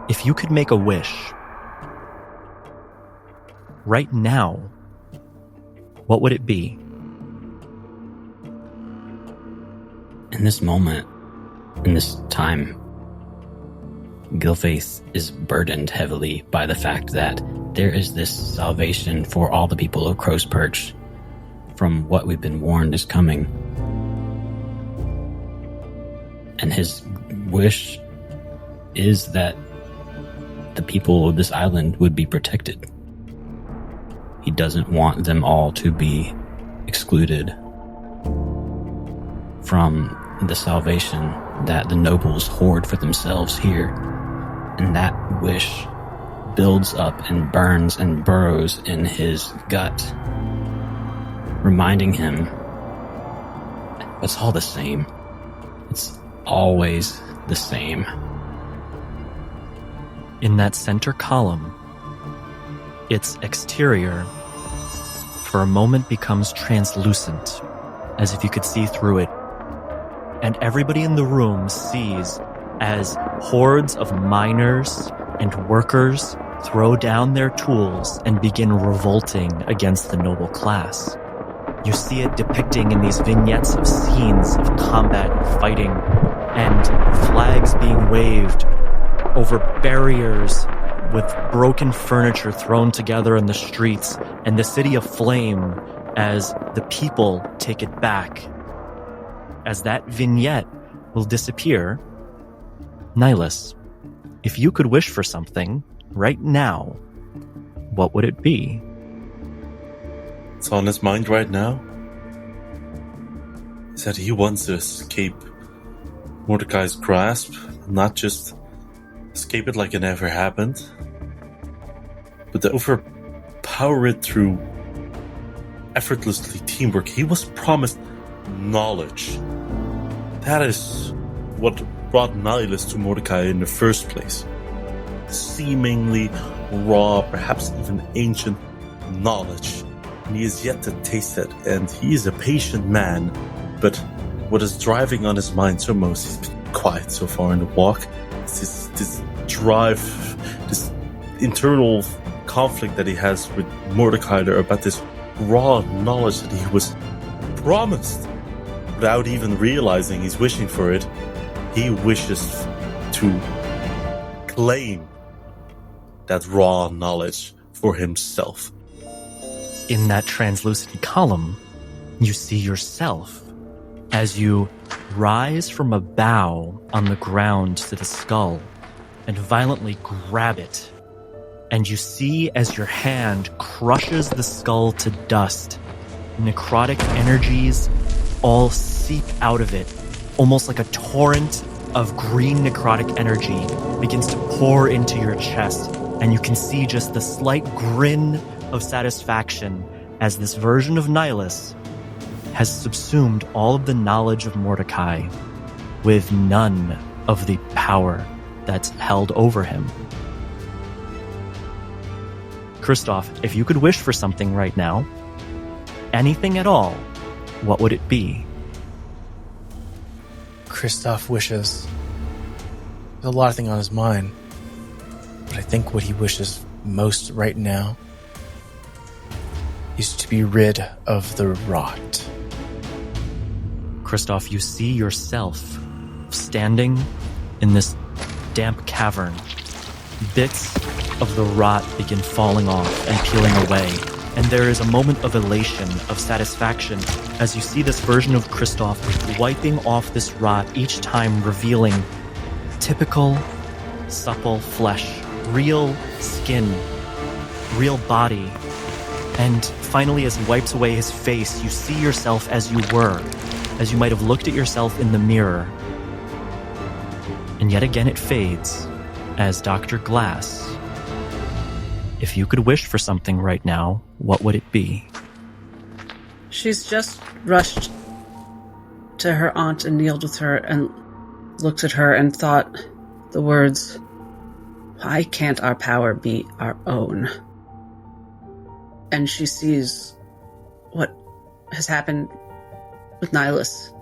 if you could make a wish right now, what would it be? In this moment, in this time, Gilfaith is burdened heavily by the fact that there is this salvation for all the people of Crow's Perch from what we've been warned is coming. And his wish is that the people of this island would be protected. He doesn't want them all to be excluded from the salvation that the nobles hoard for themselves here. And that wish builds up and burns and burrows in his gut, reminding him it's all the same. It's always the same. In that center column, its exterior for a moment becomes translucent, as if you could see through it. And everybody in the room sees as hordes of miners and workers throw down their tools and begin revolting against the noble class. You see it depicting in these vignettes of scenes of combat and fighting, and flags being waved over barriers with broken furniture thrown together in the streets, and the city aflame as the people take it back. As that vignette will disappear, Nihilus, if you could wish for something right now, what would it be? What's on his mind right now is that he wants to escape Mordecai's grasp, not just escape it like it never happened, but to overpower it through effortlessly teamwork. He was promised knowledge. That is what brought Nihilus to Mordecai in the first place. Seemingly raw, perhaps even ancient knowledge. And he is yet to taste it, and he is a patient man. But what is driving on his mind so most, he's been quiet so far in the walk, is this drive, this internal conflict that he has with Mordecai there about this raw knowledge that he was promised. Without even realizing he's wishing for it, he wishes to claim that raw knowledge for himself. In that translucent column, you see yourself as you rise from a bough on the ground to the skull and violently grab it. And you see as your hand crushes the skull to dust, necrotic energies all seep out of it, almost like a torrent of green necrotic energy begins to pour into your chest, and you can see just the slight grin of satisfaction as this version of Nihilus has subsumed all of the knowledge of Mordecai with none of the power that's held over him. Kristoff, if you could wish for something right now, anything at all, what would it be? Kristoff wishes. There's a lot of things on his mind, but I think what he wishes most right now is to be rid of the rot. Kristoff, you see yourself standing in this damp cavern. Bits of the rot begin falling off and peeling away, and there is a moment of elation, of satisfaction, as you see this version of Kristoff wiping off this rot, each time revealing typical, supple flesh, real skin, real body. And finally, as he wipes away his face, you see yourself as you were, as you might have looked at yourself in the mirror. And yet again it fades, as Dr. Glass, if you could wish for something right now, what would it be? She's just rushed to her aunt and kneeled with her and looked at her and thought the words, "Why can't our power be our own?" And she sees what has happened with Nihilus.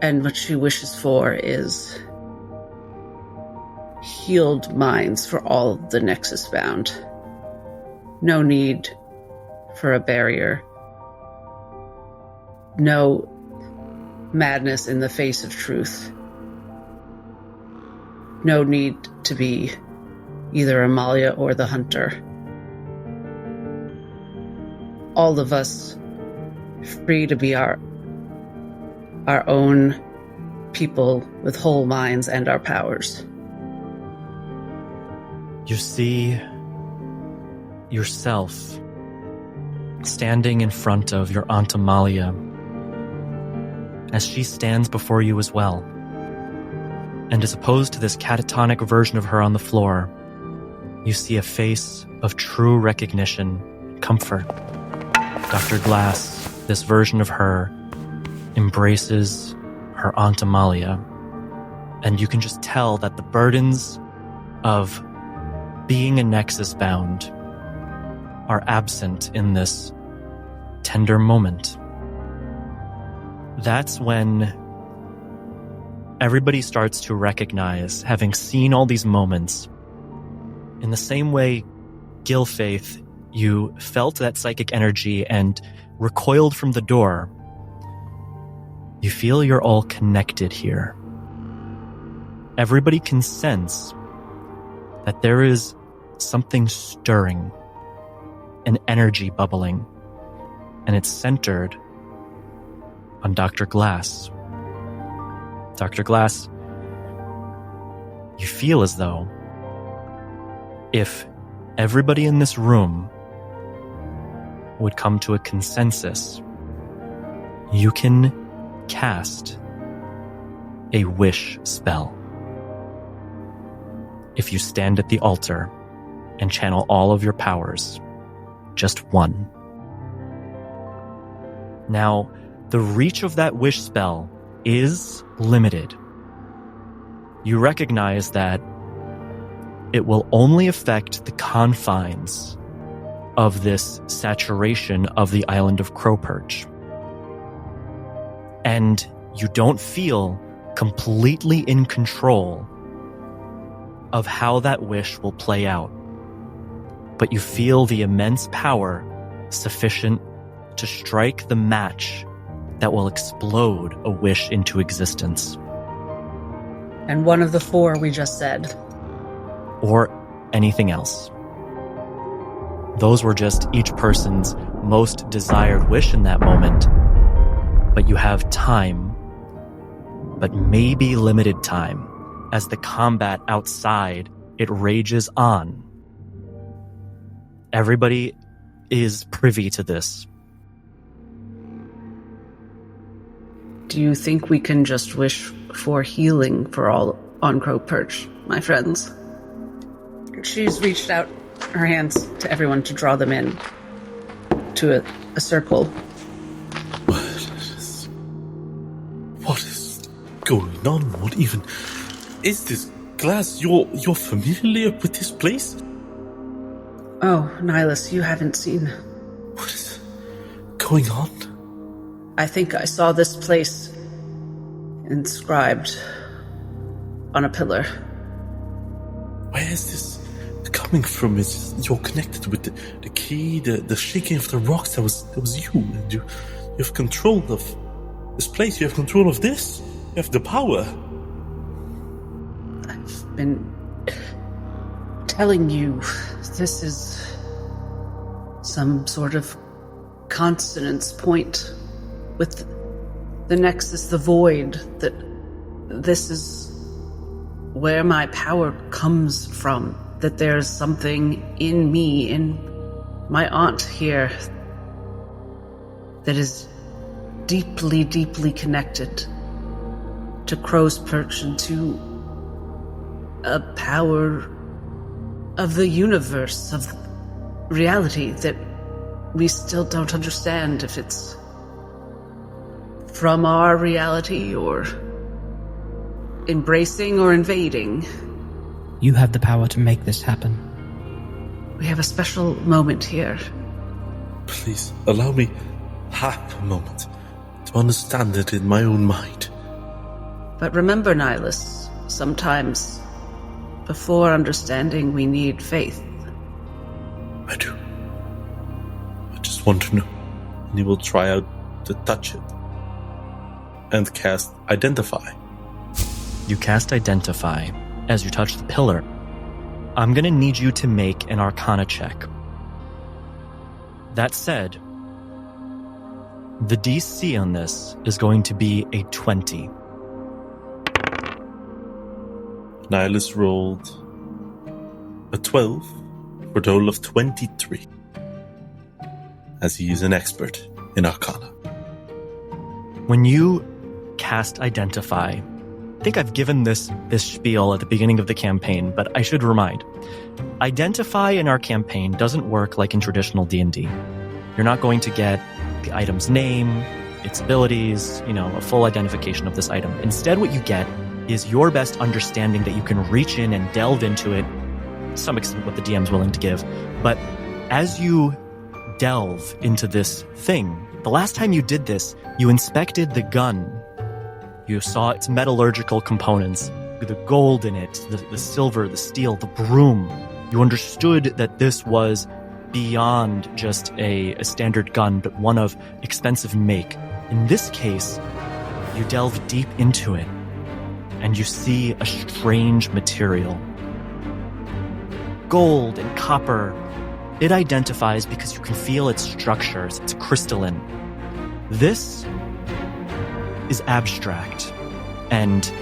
And what she wishes for is healed minds for all the Nexus bound. No need for a barrier. No madness in the face of truth. No need to be either Amalia or the hunter. All of us free to be our own people with whole minds and our powers. You see yourself standing in front of your Aunt Amalia as she stands before you as well. And as opposed to this catatonic version of her on the floor, you see a face of true recognition, comfort. Dr. Glass, this version of her, embraces her Aunt Amalia, and you can just tell that the burdens of being a Nexus bound are absent in this tender moment. That's when everybody starts to recognize, having seen all these moments, in the same way, Gilfaith, you felt that psychic energy and recoiled from the door. You feel you're all connected here. Everybody can sense that there is something stirring, an energy bubbling, and it's centered on Dr. Glass. Dr. Glass, you feel as though if everybody in this room would come to a consensus, you can cast a wish spell. If you stand at the altar and channel all of your powers, just one. Now, the reach of that wish spell is limited. You recognize that it will only affect the confines of this saturation of the island of Crowperch. And you don't feel completely in control of how that wish will play out. But you feel the immense power sufficient to strike the match that will explode a wish into existence. And one of the four we just said. Or anything else. Those were just each person's most desired wish in that moment. But you have time, but maybe limited time, as the combat outside, it rages on. Everybody is privy to this. Do you think we can just wish for healing for all on Crow Perch, my friends? She's reached out her hands to everyone to draw them in to a circle. What is going on? What even is this glass? You're familiar with this place? Oh, Nihilus, you haven't seen. What is going on? I think I saw this place inscribed on a pillar. Where is this coming from? You're connected with the key, the shaking of the rocks. That was you. And you have control of this place. You have control of this. You have the power. I've been telling you, this is some sort of consonance point with the nexus, the void, that this is where my power comes from, that there's something in me, in my aunt here, that is deeply, deeply connected to Crow's Perch and to a power of the universe, of reality, that we still don't understand if it's from our reality or embracing or invading. You have the power to make this happen. We have a special moment here. Please, allow me half a moment to understand it in my own mind. But remember, Nihilus, sometimes before understanding we need faith. I do. I just want to know. And he will try out to touch it. And cast Identify. You cast Identify as you touch the pillar. I'm going to need you to make an Arcana check. That said, the DC on this is going to be a 20. Nihilus rolled a 12 for a total of 23. As he is an expert in Arcana. When you cast Identify, I think I've given this spiel at the beginning of the campaign, but I should remind. Identify in our campaign doesn't work like in traditional D&D. You're not going to get the item's name, its abilities, a full identification of this item. Instead, what you get is your best understanding that you can reach in and delve into it, to some extent what the DM's willing to give. But as you delve into this thing, the last time you did this, you inspected the gun. You saw its metallurgical components, the gold in it, the silver, the steel, the broom. You understood that this was beyond just a standard gun, but one of expensive make. In this case, you delve deep into it, and you see a strange material. Gold and copper. It identifies because you can feel its structures. It's crystalline. This is abstract and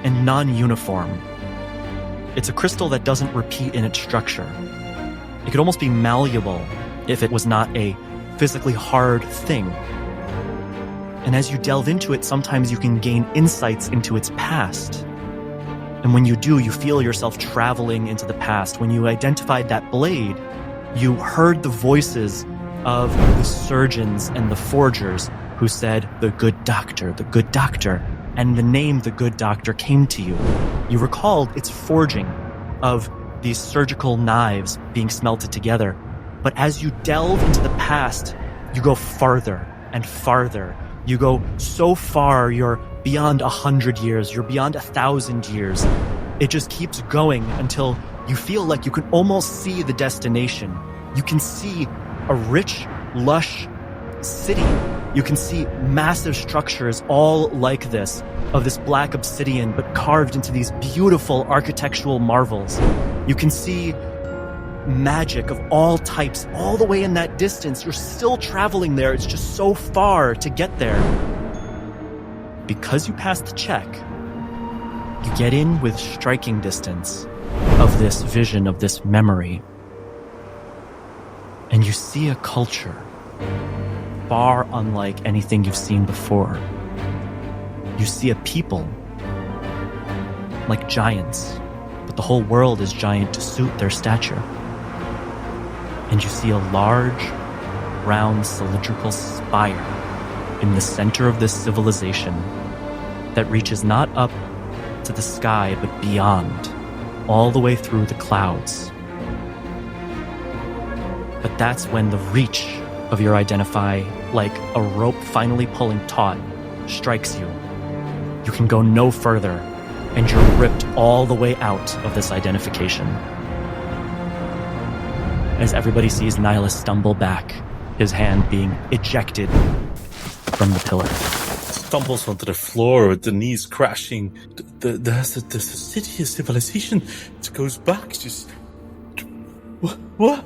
non-uniform. It's a crystal that doesn't repeat in its structure. It could almost be malleable if it was not a physically hard thing. And as you delve into it, sometimes you can gain insights into its past. And when you do, you feel yourself traveling into the past. When you identified that blade, you heard the voices of the surgeons and the forgers who said, the good doctor, and the name the good doctor came to you. You recalled its forging of these surgical knives being smelted together. But as you delve into the past, you go farther and farther. You go so far, you're beyond 100 years, you're beyond 1,000 years. It just keeps going until you feel like you can almost see the destination. You can see a rich, lush city. You can see massive structures all like this, of this black obsidian, but carved into these beautiful architectural marvels. You can see magic of all types all the way in that distance. You're still traveling there. It's just so far to get there. Because you passed the check, you get in with striking distance of this vision, of this memory. And you see a culture far unlike anything you've seen before. You see a people, like giants, but the whole world is giant to suit their stature. And you see a large, round, cylindrical spire in the center of this civilization that reaches not up to the sky, but beyond, all the way through the clouds. But that's when the reach of your identify, like a rope finally pulling taut, strikes you. You can go no further, and you're ripped all the way out of this identification. As everybody sees Nihilus stumble back, his hand being ejected from the pillar. Stumbles onto the floor with the knees crashing. The city, civilization, it goes back. Just what?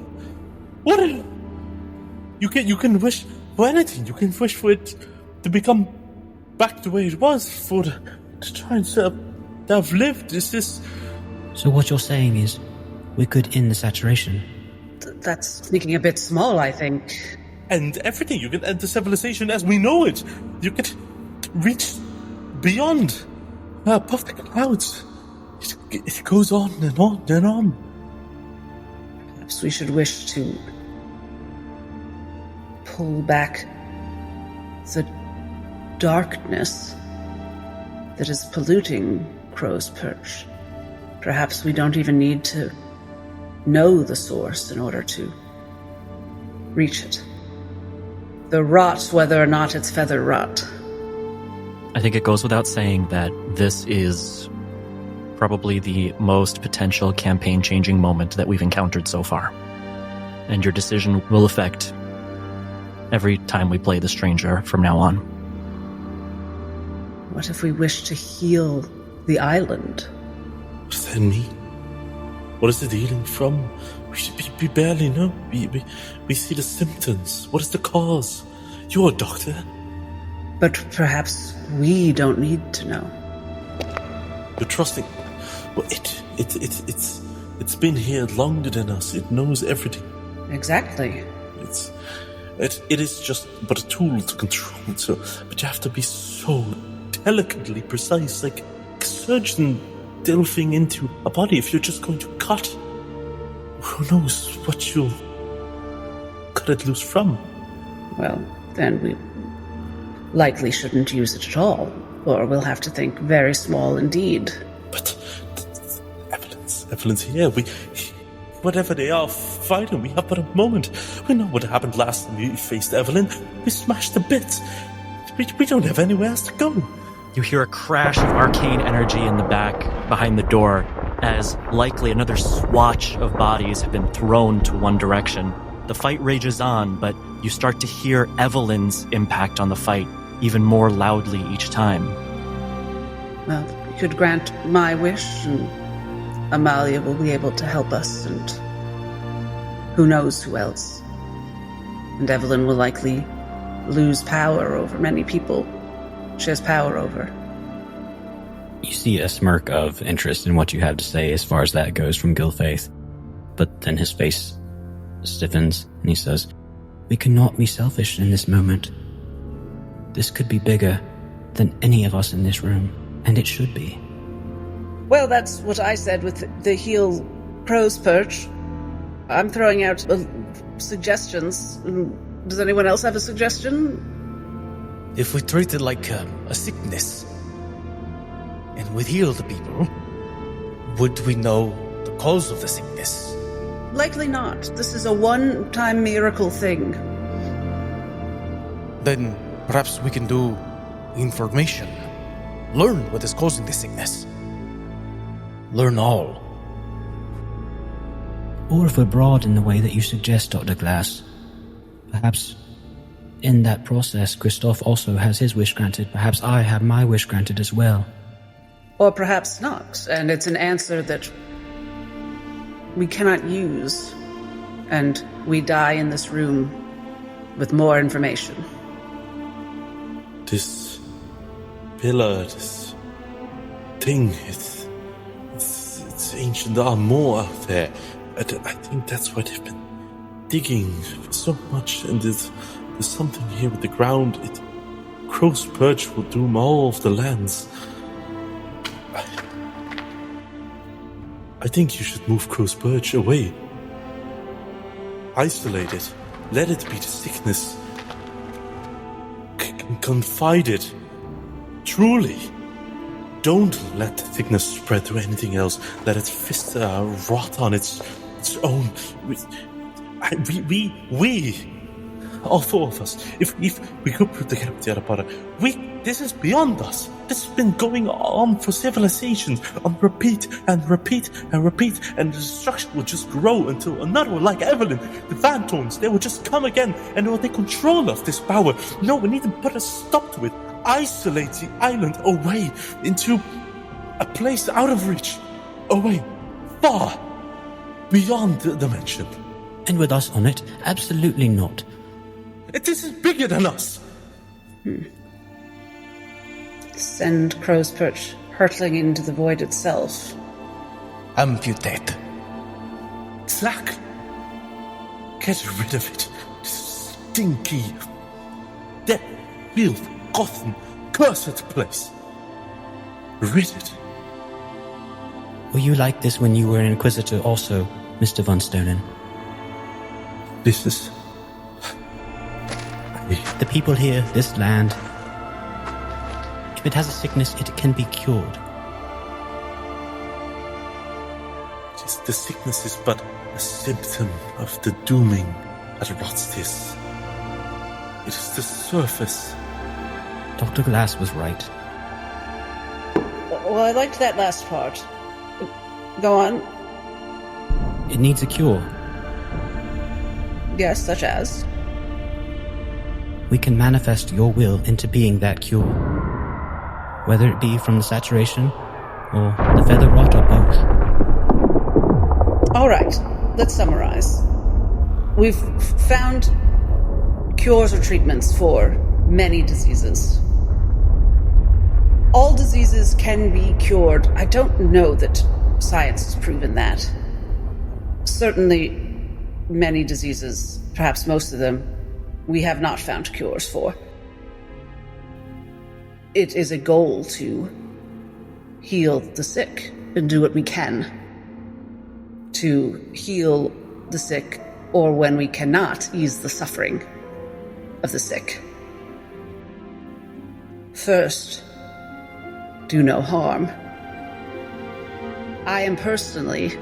You can wish for anything. You can wish for it to become back the way it was. For to try and to have lived. Is this? So what you're saying is, we could end the saturation. That's thinking a bit small, I think. And everything. You can end the civilization as we know it. You could reach beyond, above the clouds. It goes on and on and on. Perhaps we should wish to pull back the darkness that is polluting Crow's Perch. Perhaps we don't even need to know the source in order to reach it. The rot, whether or not it's feather rot. I think it goes without saying that this is probably the most potential campaign-changing moment that we've encountered so far. And your decision will affect every time we play the Stranger from now on. What if we wish to heal the island? What does that mean? What is it healing from? We barely know. We see the symptoms. What is the cause? You're a doctor. But perhaps we don't need to know. You're trusting. Well, it's been here longer than us. It knows everything. Exactly. It is just but a tool to control. So, but you have to be so delicately precise, like a surgeon delving into a body. If you're just going to cut, who knows what you'll cut it loose from? Well, then we likely shouldn't use it at all, or we'll have to think very small indeed. But Evelyn's here. Whatever they are fighting, we have but a moment. We know what happened last time we faced Evelyn. We smashed to bits. We don't have anywhere else to go. You hear a crash of arcane energy in the back behind the door as likely another swatch of bodies have been thrown to one direction. The fight rages on, but you start to hear Evelyn's impact on the fight even more loudly each time. Well, you could grant my wish, and Amalia will be able to help us, and who knows who else. And Evelyn will likely lose power over many people she has power over. You see a smirk of interest in what you have to say as far as that goes from Gilfaith. But then his face stiffens and he says, "We cannot be selfish in this moment. This could be bigger than any of us in this room, and it should be." Well, that's what I said with the heal Crow's Perch. I'm throwing out suggestions. Does anyone else have a suggestion? If we treat it like a sickness, and we heal the people, would we know the cause of the sickness? Likely not. This is a one-time miracle thing. Then perhaps we can do information. Learn what is causing the sickness. Learn all. Or if we're broad in the way that you suggest, Dr. Glass, perhaps in that process, Christoph also has his wish granted. Perhaps I have my wish granted as well. Or perhaps not, and it's an answer that we cannot use, and we die in this room with more information. This pillar, this thing, it's ancient more out there. I think that's why they've been digging so much in this There's something here with the ground. Crow's perch will doom all of the lands. I think you should move Crow's perch away. Isolate it. Let it be the sickness. Confide it. Truly. Don't let the sickness spread to anything else. Let it rot on its own. We, all four of us, if we could put the other part, this is beyond us. This has been going on for civilizations, on repeat and repeat and repeat, and the destruction will just grow until another one like Evelyn, the Vantorns, they will just come again and they will take control of this power. No, we need to put a stop to it. Isolate the island away into a place out of reach, away, far, beyond the dimension. And with us on it, absolutely not. This is bigger than us. Send Crow's perch hurtling into the void itself. Amputate. Slack. Get rid of it. Stinky, dead, filth, rotten, cursed place. Rid it. Were you like this when you were an Inquisitor also, Mr. Von Stonen? This is... The people here, this land, if it has a sickness, it can be cured. The sickness is but a symptom of the dooming that rots this. It is the surface. Dr. Glass was right. Well, I liked that last part. Go on. It needs a cure. Yes, such as? We can manifest your will into being that cure. Whether it be from the saturation, or the feather rot, or both. Alright, let's summarize. We've found cures or treatments for many diseases. All diseases can be cured. I don't know that science has proven that. Certainly, many diseases, perhaps most of them, we have not found cures for. It is a goal to heal the sick and do what we can to heal the sick, or when we cannot, ease the suffering of the sick. First, do no harm. I am personally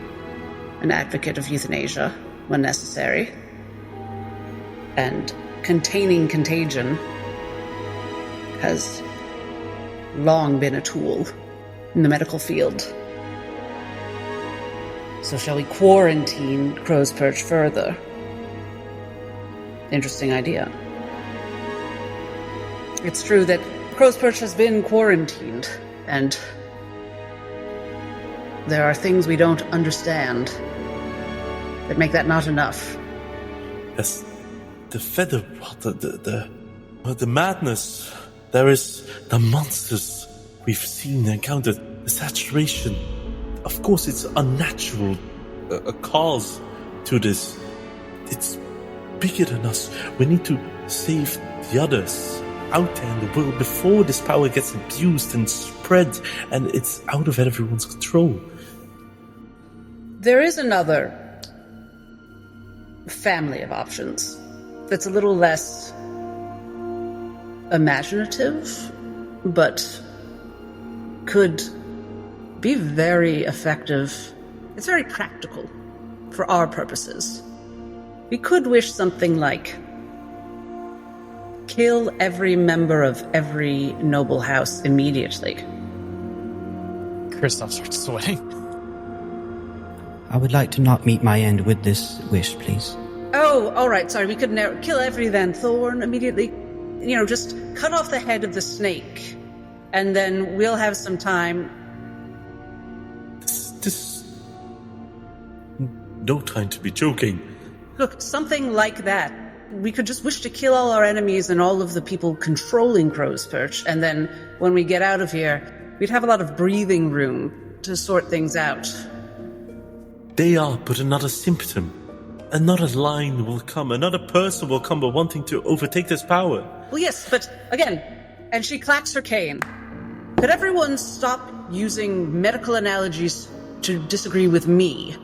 an advocate of euthanasia when necessary, and containing contagion has long been a tool in the medical field. So shall we quarantine Crow's Perch further? Interesting idea. It's true that Crow's Perch has been quarantined, and there are things we don't understand that make that not enough. Yes, the feather rot, the madness. There is the monsters we've seen and encountered, the saturation. Of course, it's unnatural, a cause to this. It's bigger than us. We need to save the others out there in the world before this power gets abused and spread, and it's out of everyone's control. There is another family of options that's a little less imaginative, but could be very effective. It's very practical for our purposes. We could wish something like, kill every member of every noble house immediately. Kristoff starts sweating. I would like to not meet my end with this wish, please. Oh, alright, sorry, we could kill every Van Thorn immediately. You know, just cut off the head of the snake, and then we'll have some time. This... No time to be joking. Look, something like that. We could just wish to kill all our enemies and all of the people controlling Crow's Perch, and then when we get out of here, we'd have a lot of breathing room to sort things out. They are but another symptom. another line will come, another person will come wanting to overtake this power. Well, yes, but again, and she clacks her cane. Could everyone stop using medical analogies to disagree with me?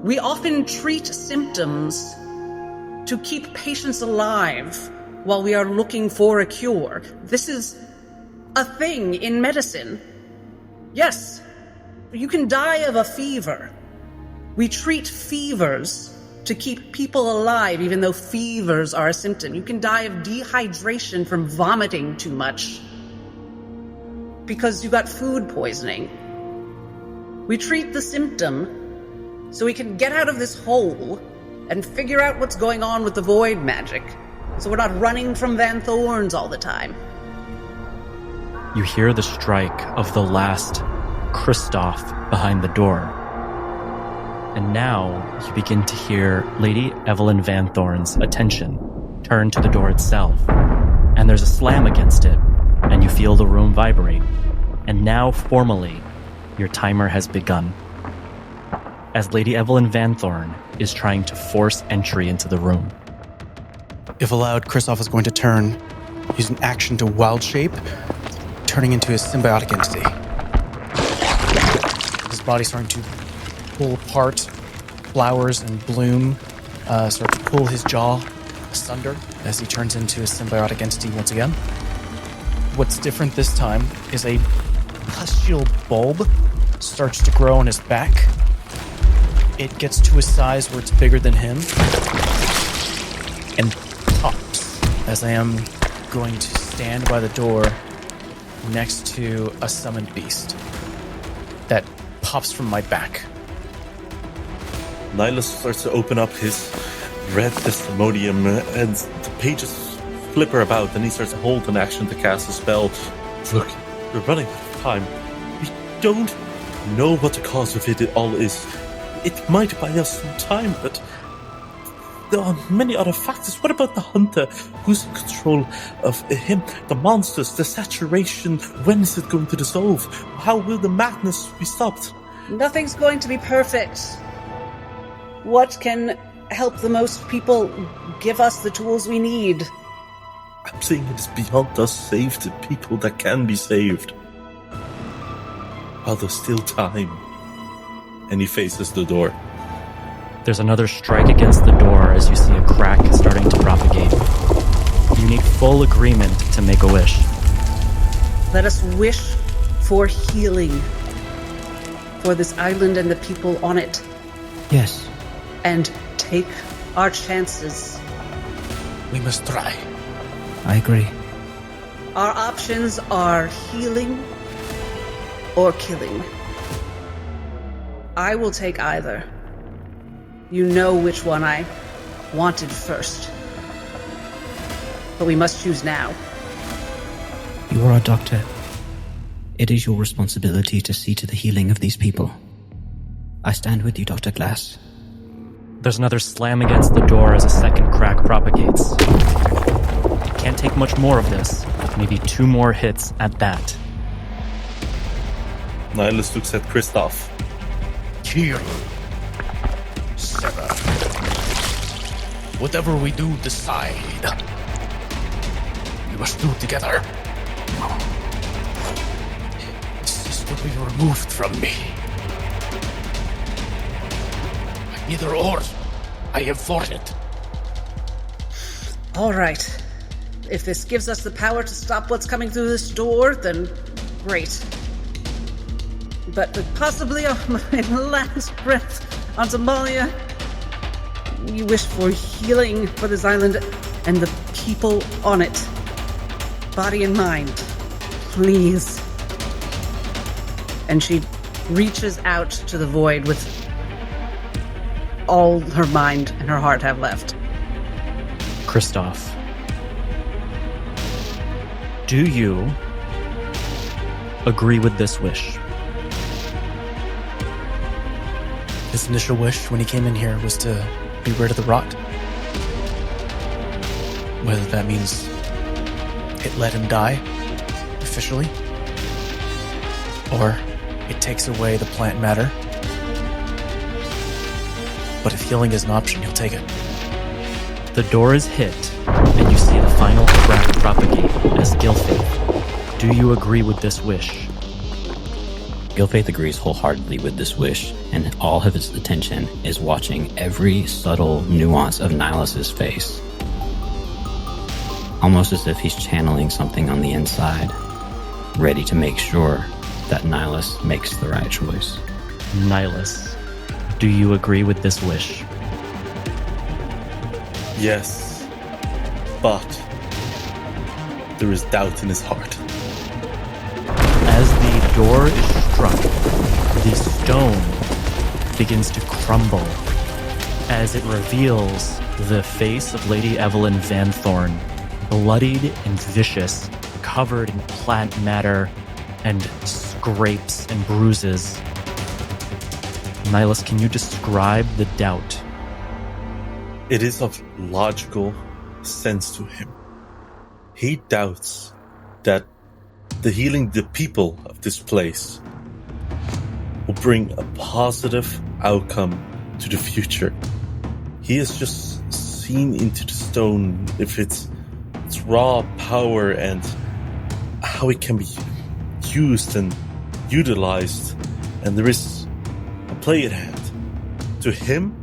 We often treat symptoms to keep patients alive while we are looking for a cure. This is a thing in medicine. Yes, you can die of a fever. We treat fevers to keep people alive, even though fevers are a symptom. You can die of dehydration from vomiting too much because you got food poisoning. We treat the symptom so we can get out of this hole and figure out what's going on with the void magic, so we're not running from Van Thorns all the time. You hear the strike of the last Kristoff behind the door. And now you begin to hear Lady Evelyn Van Thorn's attention turn to the door itself. And there's a slam against it, and you feel the room vibrate. And now, formally, your timer has begun. As Lady Evelyn Van Thorn is trying to force entry into the room. If allowed, Kristoff is going to turn, use an action to wild shape, turning into his symbiotic entity. His body starting to pull apart, flowers and bloom start to pull his jaw asunder as he turns into a symbiotic entity once again. What's different this time is a pustule bulb starts to grow on his back. It gets to a size where it's bigger than him and pops as I am going to stand by the door next to a summoned beast that pops from my back. Nihilus starts to open up his red testimonium and the pages flipper about and he starts to hold an action to cast a spell. Look, we're running out of time. We don't know what the cause of it all is. It might buy us some time, but there are many other factors. What about the hunter? Who's in control of him? The monsters, the saturation, when is it going to dissolve? How will the madness be stopped? Nothing's going to be perfect. What can help the most people give us the tools we need? I'm saying it is beyond us save the people that can be saved. While there's still time. And he faces the door. There's another strike against the door as you see a crack starting to propagate. You need full agreement to make a wish. Let us wish for healing for this island and the people on it. Yes. And take our chances. We must try. I agree. Our options are healing or killing. I will take either. You know which one I wanted first. But we must choose now. You are a doctor. It is your responsibility to see to the healing of these people. I stand with you, Dr. Glass. There's another slam against the door as a second crack propagates. Can't take much more of this. Maybe 2 more hits at that. Nihilus looks at Kristoff. Here. Sever. Whatever we do, decide. We must do together. This is to be removed from me. Either or. I am for it. All right. If this gives us the power to stop what's coming through this door, then great. But possibly on my last breath on Somalia, we wish for healing for this island and the people on it. Body and mind, please. And she reaches out to the void with all her mind and her heart have left. Kristoff, do you agree with this wish? His initial wish when he came in here was to be rid of the rot. Whether that means it let him die, officially, or it takes away the plant matter, but if healing is an option, he'll take it. The door is hit, and you see the final crack propagate as Gilfaith. Do you agree with this wish? Gilfaith agrees wholeheartedly with this wish, and all of his attention is watching every subtle nuance of Nihilus's face. Almost as if he's channeling something on the inside, ready to make sure that Nihilus makes the right choice. Nihilus, do you agree with this wish? Yes, but there is doubt in his heart. As the door is struck, the stone begins to crumble as it reveals the face of Lady Evelyn Van Thorn, bloodied and vicious, covered in plant matter and scrapes and bruises. Nihilus, can you describe the doubt? It is of logical sense to him. He doubts that the healing the people of this place will bring a positive outcome to the future. He has just seen into the stone if its raw power and how it can be used and utilized, and there is a play at hand. To him,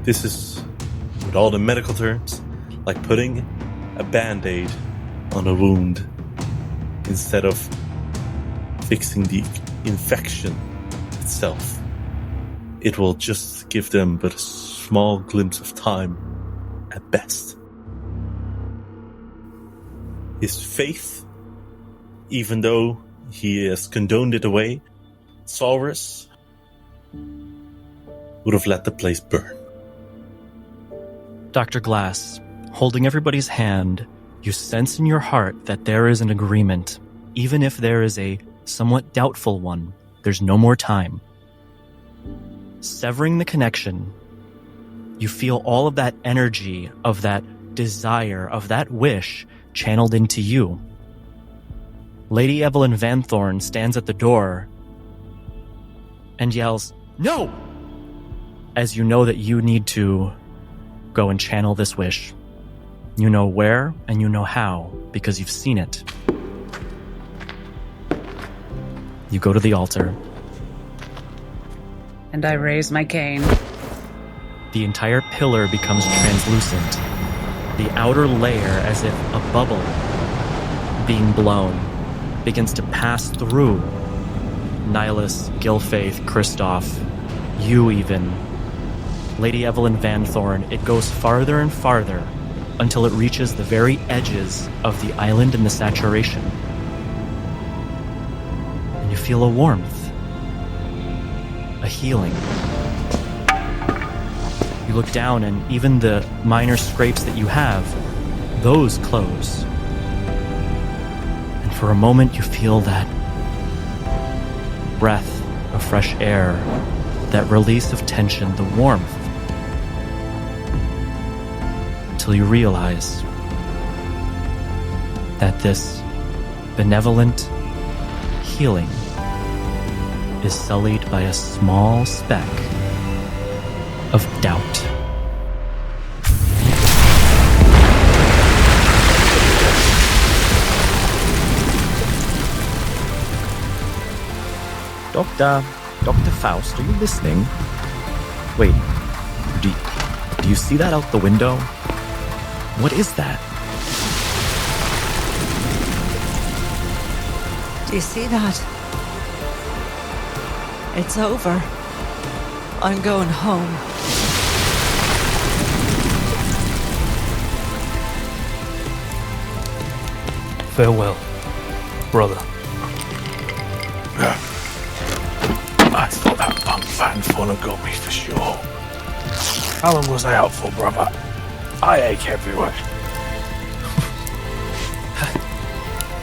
this is, with all the medical terms, like putting a band-aid on a wound instead of fixing the infection itself. It will just give them but a small glimpse of time at best. His faith, even though he has condoned it away, Saurus would have let the place burn. Dr. Glass, holding everybody's hand, you sense in your heart that there is an agreement. Even if there is a somewhat doubtful one, there's no more time. Severing the connection, you feel all of that energy, of that desire, of that wish channeled into you. Lady Evelyn Van Thorn stands at the door and yells, "No!" as you know that you need to go and channel this wish. You know where and you know how because you've seen it. You go to the altar. And I raise my cane. The entire pillar becomes translucent. The outer layer, as if a bubble being blown, begins to pass through Nihilus, Gilfaith, Kristoff, you even, Lady Evelyn Van Thorn. It goes farther and farther until it reaches the very edges of the island and the saturation. And you feel a warmth, a healing. You look down and even the minor scrapes that you have, those close. And for a moment you feel that breath of fresh air, that release of tension, the warmth. Until you realize that this benevolent healing is sullied by a small speck of doubt. Dr. Faust, are you listening? Wait, do you see that out the window? What is that? Do you see that? It's over. I'm going home. Farewell, brother. I thought that punk Van Thorn got me for sure. How long was I out for, brother? I ache everywhere.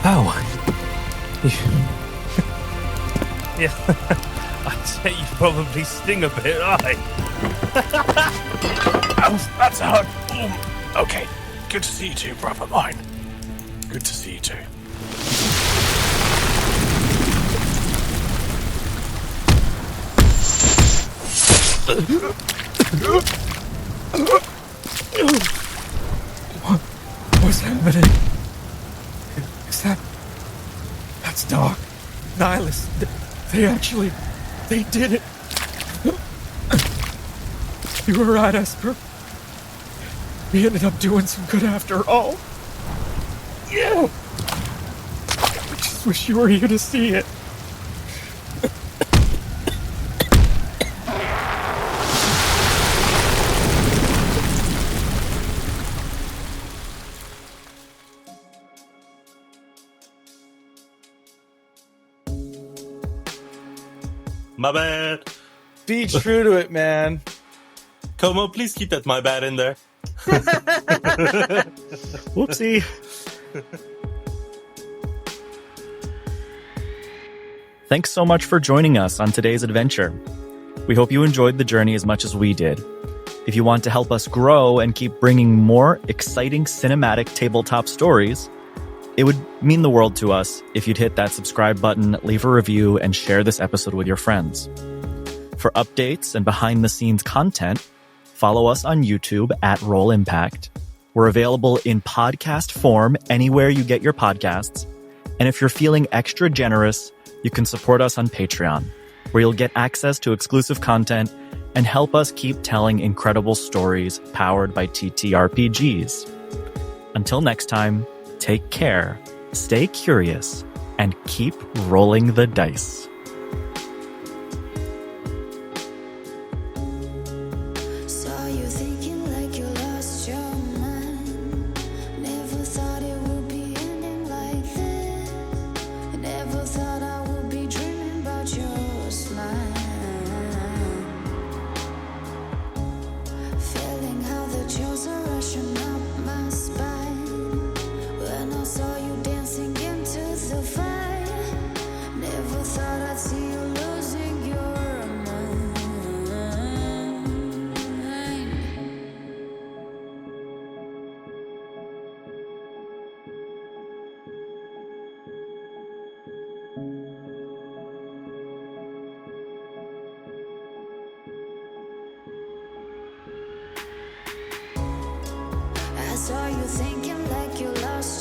Oh. Yeah, I'd say you probably sting a bit, aye? That's a hug. Okay, good to see you too, brother mine. Good to see you too. What's happening? Is that's Doc. Nihilus. They did it. You were right, Esper. We ended up doing some good after all. Yeah. I just wish you were here to see it. My bad. Be true to it, man. Komo, please keep that my bad in there. Whoopsie. Thanks so much for joining us on today's adventure. We hope you enjoyed the journey as much as we did. If you want to help us grow and keep bringing more exciting cinematic tabletop stories, it would mean the world to us if you'd hit that subscribe button, leave a review, and share this episode with your friends. For updates and behind-the-scenes content, follow us on YouTube at Roll Impact. We're available in podcast form anywhere you get your podcasts. And if you're feeling extra generous, you can support us on Patreon, where you'll get access to exclusive content and help us keep telling incredible stories powered by TTRPGs. Until next time, take care, stay curious, and keep rolling the dice. Saw you thinking like you lost your mind. Never thought it would be ending like this. Never thought I would be dreaming about your smile. Feeling how the chills are rushing up my spine. When I saw you dancing into the fire, never thought I'd see you losing your mind. I saw you thinking like you lost